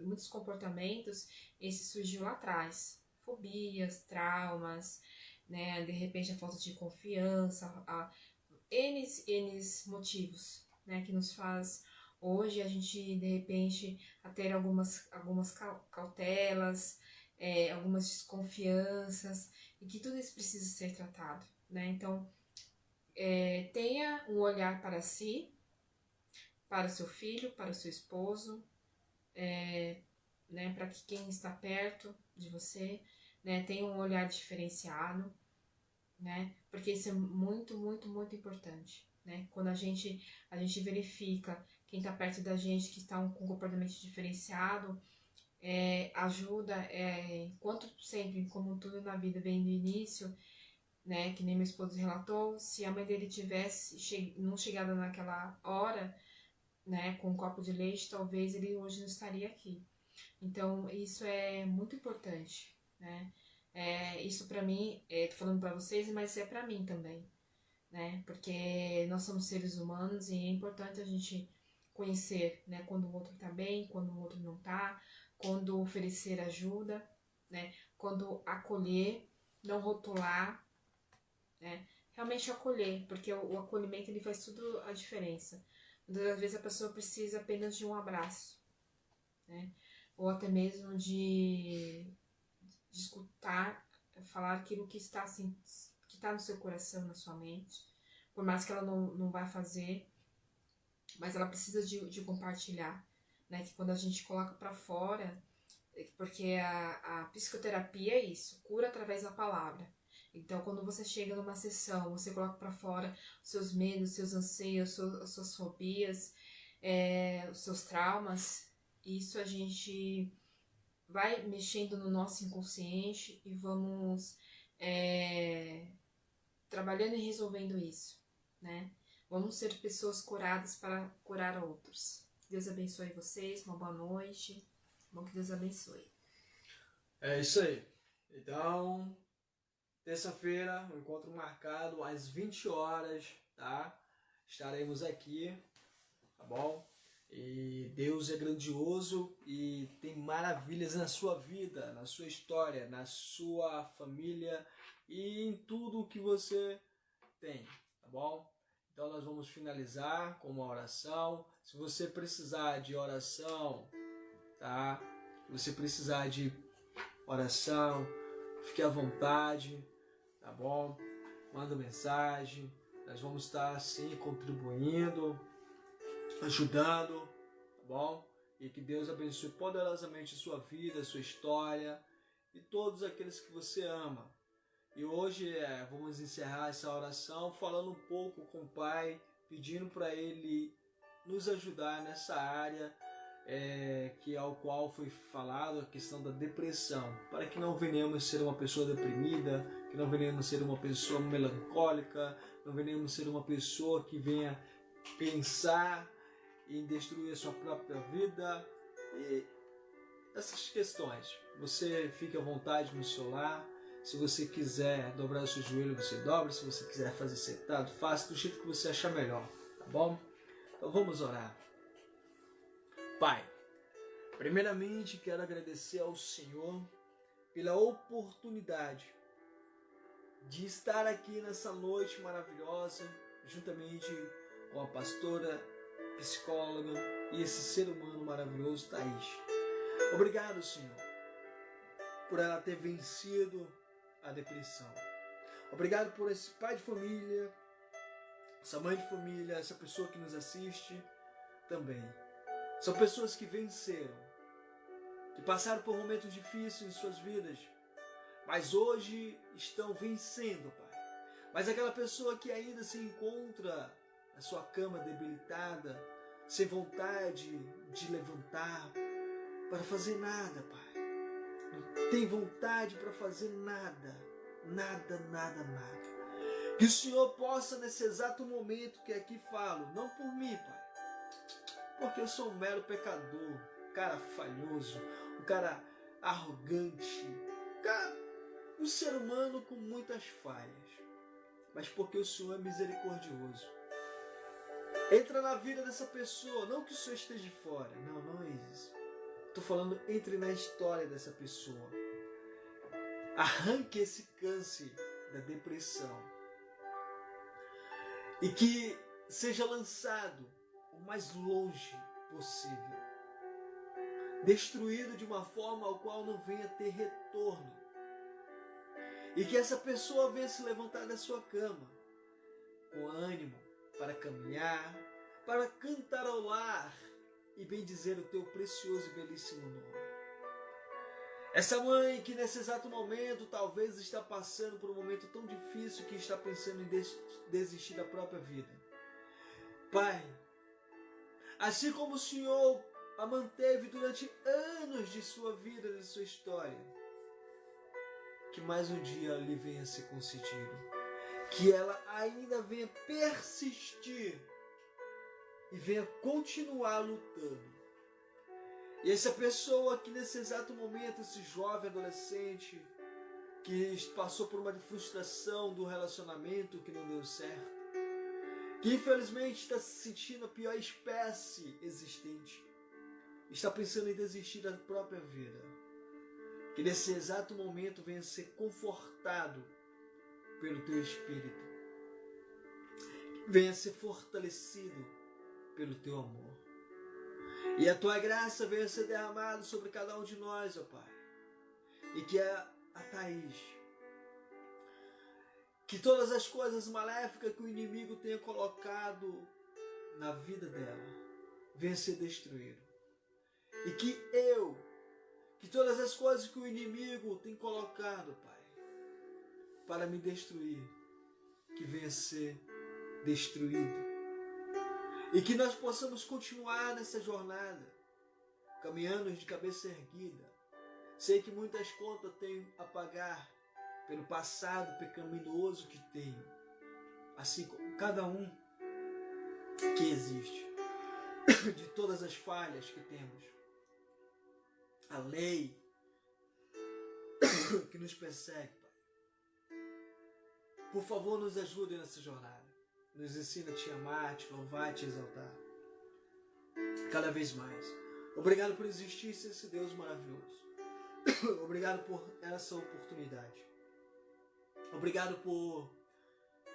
muitos comportamentos, esse surgiu lá atrás. Fobias, traumas, né? De repente a falta de confiança, N motivos, né? Que nos faz hoje a gente, de repente, a ter algumas cautelas, algumas desconfianças, e que tudo isso precisa ser tratado, né? Então, tenha um olhar para si, para o seu filho, para o seu esposo, né, para que quem está perto de você, né, tenha um olhar diferenciado, né, porque isso é muito, muito, muito importante, né? Quando a gente verifica quem está perto da gente que está com um comportamento diferenciado, ajuda, enquanto sempre, como tudo na vida vem do início, né, que nem meu esposo relatou, se a mãe dele tivesse não chegado naquela hora, né, com um copo de leite, talvez ele hoje não estaria aqui. Então, isso é muito importante, né? Isso pra mim, tô falando pra vocês, mas é pra mim também, né? Porque nós somos seres humanos e é importante a gente conhecer, né, quando o outro tá bem, quando o outro não tá, quando oferecer ajuda, né? Quando acolher, não rotular, né? Realmente acolher, porque o acolhimento ele faz tudo a diferença. Muitas das vezes a pessoa precisa apenas de um abraço, né? Ou até mesmo de escutar, falar aquilo que está assim, que está no seu coração, na sua mente, por mais que ela não vai fazer, mas ela precisa de compartilhar, né? Que quando a gente coloca para fora, porque a psicoterapia é isso, cura através da palavra. Então, quando você chega numa sessão, você coloca para fora os seus medos, seus anseios, as suas fobias, os seus traumas, isso a gente vai mexendo no nosso inconsciente e vamos trabalhando e resolvendo isso, né? Vamos ser pessoas curadas para curar outros. Deus abençoe vocês, uma boa noite. Bom que Deus abençoe. É isso aí. Então, terça-feira, um encontro marcado às 20 horas, tá? Estaremos aqui, tá bom? E Deus é grandioso e tem maravilhas na sua vida, na sua história, na sua família e em tudo que você tem, tá bom? Então nós vamos finalizar com uma oração. Se você precisar de oração, tá? Se você precisar de oração, fique à vontade, tá bom? Manda mensagem, nós vamos estar assim contribuindo, ajudando, tá bom? E que Deus abençoe poderosamente a sua vida, a sua história e todos aqueles que você ama. E hoje vamos encerrar essa oração falando um pouco com o Pai, pedindo para Ele nos ajudar nessa área que ao qual foi falado a questão da depressão, para que não venhamos ser uma pessoa deprimida, que não venhamos ser uma pessoa melancólica, não venhamos ser uma pessoa que venha pensar em destruir a sua própria vida e essas questões. Você fique à vontade no seu lar. Se você quiser dobrar o seu joelho, você dobra. Se você quiser fazer sentado, faça do jeito que você achar melhor, tá bom? Então vamos orar. Pai, primeiramente quero agradecer ao Senhor pela oportunidade de estar aqui nessa noite maravilhosa, juntamente com a pastora, psicóloga e esse ser humano maravilhoso, Thaís. Obrigado, Senhor, por ela ter vencido a depressão. Obrigado por esse pai de família, essa mãe de família, essa pessoa que nos assiste também. São pessoas que venceram, que passaram por momentos difíceis em suas vidas, mas hoje estão vencendo, Pai. Mas aquela pessoa que ainda se encontra na a sua cama debilitada, sem vontade de levantar para fazer nada, Pai. Não tem vontade para fazer nada, nada, nada, nada. Que o Senhor possa, nesse exato momento que aqui falo, não por mim, Pai, porque eu sou um mero pecador, um cara falhoso, um cara arrogante, um ser humano com muitas falhas, mas porque o Senhor é misericordioso. Entra na vida dessa pessoa, não que o Senhor esteja fora, não é isso. Estou falando, entre na história dessa pessoa. Arranque esse câncer da depressão e que seja lançado o mais longe possível, destruído de uma forma ao qual não venha ter retorno, e que essa pessoa venha se levantar da sua cama com ânimo para caminhar, para cantarolar e bendizer o teu precioso e belíssimo nome. Essa mãe que nesse exato momento talvez está passando por um momento tão difícil que está pensando em desistir da própria vida. Pai, assim como o Senhor a manteve durante anos de sua vida, de sua história, que mais um dia lhe venha ser concedido, que ela ainda venha persistir e venha continuar lutando. E essa pessoa que nesse exato momento, esse jovem adolescente que passou por uma frustração do relacionamento que não deu certo, que infelizmente está se sentindo a pior espécie existente, está pensando em desistir da própria vida, que nesse exato momento venha ser confortado pelo teu Espírito, venha ser fortalecido pelo teu amor, e a tua graça venha ser derramada sobre cada um de nós, ó Pai, e que a Thaís, que todas as coisas maléficas que o inimigo tenha colocado na vida dela venha ser destruído, e que todas as coisas que o inimigo tem colocado, Pai, para me destruir, que venha ser destruído. E que nós possamos continuar nessa jornada, caminhando de cabeça erguida. Sei que muitas contas tenho a pagar pelo passado pecaminoso que tenho, assim como cada um que existe, de todas as falhas que temos. A lei que nos persegue, Pai. Por favor, nos ajude nessa jornada. Nos ensina a te amar, te louvar, te exaltar. Cada vez mais. Obrigado por existir, esse Deus maravilhoso. Obrigado por essa oportunidade. Obrigado por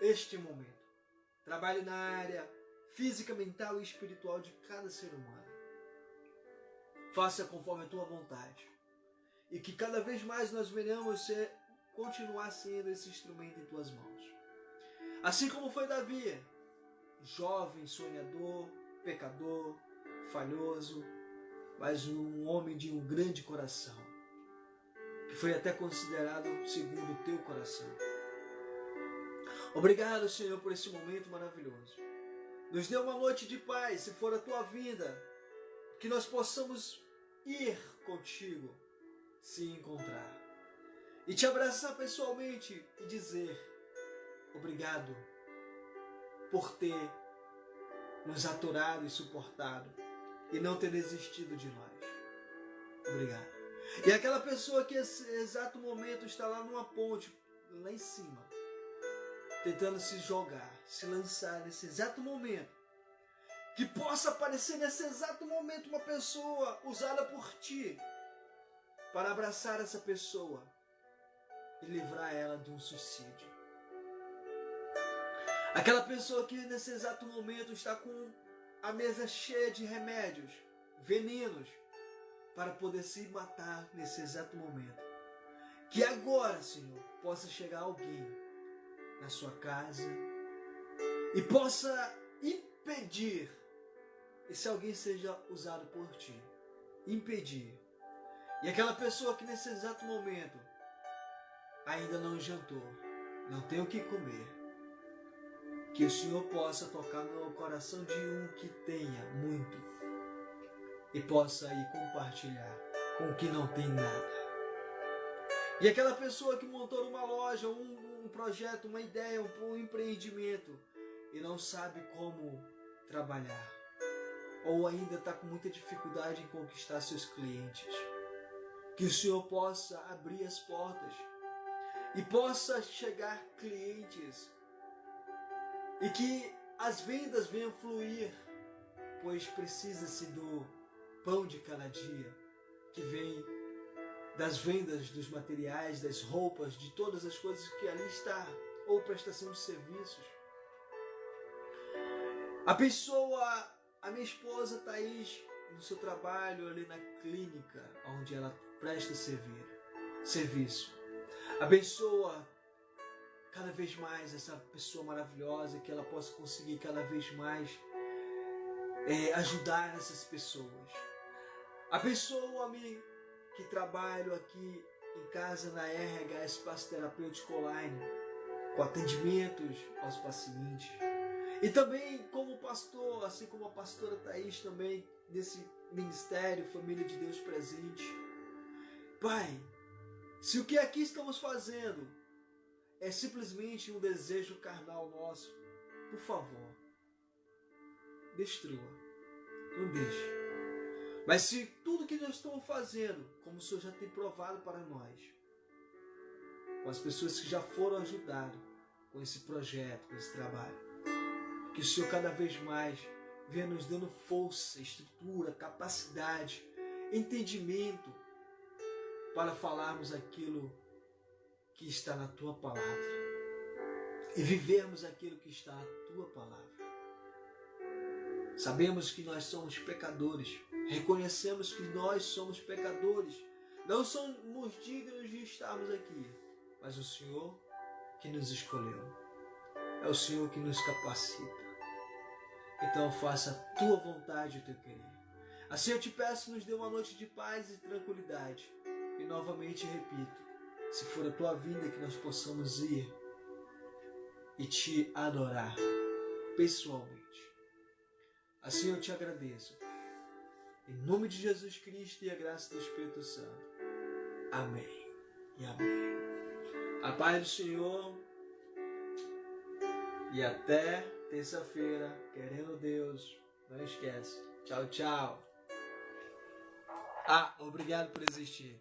este momento. Trabalhe na área física, mental e espiritual de cada ser humano. Faça conforme a tua vontade. E que cada vez mais nós venhamos continuar sendo esse instrumento em tuas mãos. Assim como foi Davi, jovem, sonhador, pecador, falhoso, mas um homem de um grande coração, que foi até considerado segundo o teu coração. Obrigado, Senhor, por esse momento maravilhoso. Nos dê uma noite de paz, se for a tua vinda, que nós possamos ir contigo, se encontrar, e te abraçar pessoalmente e dizer: obrigado por ter nos aturado e suportado e não ter desistido de nós. Obrigado. E aquela pessoa que nesse exato momento está lá numa ponte, lá em cima, tentando se jogar, se lançar nesse exato momento, que possa aparecer nesse exato momento uma pessoa usada por ti para abraçar essa pessoa e livrar ela de um suicídio. Aquela pessoa que nesse exato momento está com a mesa cheia de remédios, venenos, para poder se matar nesse exato momento. Que agora, Senhor, possa chegar alguém na sua casa e possa impedir esse alguém seja usado por ti. Impedir. E aquela pessoa que nesse exato momento ainda não jantou, não tem o que comer, Que o Senhor possa tocar no coração de um que tenha muito e possa ir compartilhar com o que não tem nada. E aquela pessoa que montou uma loja, um projeto, uma ideia, um empreendimento e não sabe como trabalhar, ou ainda está com muita dificuldade em conquistar seus clientes, que o Senhor possa abrir as portas e possa chegar clientes e que as vendas venham fluir, pois precisa-se do pão de cada dia, que vem das vendas dos materiais, das roupas, de todas as coisas que ali está, ou prestação de serviços. A minha esposa Thaís, no seu trabalho ali na clínica, onde ela presta serviço. Abençoa cada vez mais essa pessoa maravilhosa, que ela possa conseguir cada vez mais ajudar essas pessoas. Abençoa-me que trabalho aqui em casa na RH Espaço Terapêutico Online, com atendimentos aos pacientes. E também como pastor, assim como a pastora Thaís também, nesse ministério Família de Deus Presente. Pai, se o que aqui estamos fazendo é simplesmente um desejo carnal nosso, por favor, destrua, não deixe. Mas se tudo que nós estamos fazendo, como o Senhor já tem provado para nós, com as pessoas que já foram ajudadas com esse projeto, com esse trabalho, que o Senhor cada vez mais venha nos dando força, estrutura, capacidade, entendimento para falarmos aquilo que está na Tua Palavra e vivermos aquilo que está na Tua Palavra. Sabemos que nós somos pecadores, reconhecemos que nós somos pecadores, não somos dignos de estarmos aqui, mas o Senhor que nos escolheu, é o Senhor que nos capacita. Então faça a Tua vontade, o Teu querer. Assim eu te peço, nos dê uma noite de paz e tranquilidade. E novamente repito, se for a Tua vinda, que nós possamos ir e Te adorar pessoalmente. Assim eu te agradeço. Em nome de Jesus Cristo e a graça do Espírito Santo. Amém e amém. A paz do Senhor. E até terça-feira, querendo Deus. Não esquece. Tchau, tchau. Obrigado por existir.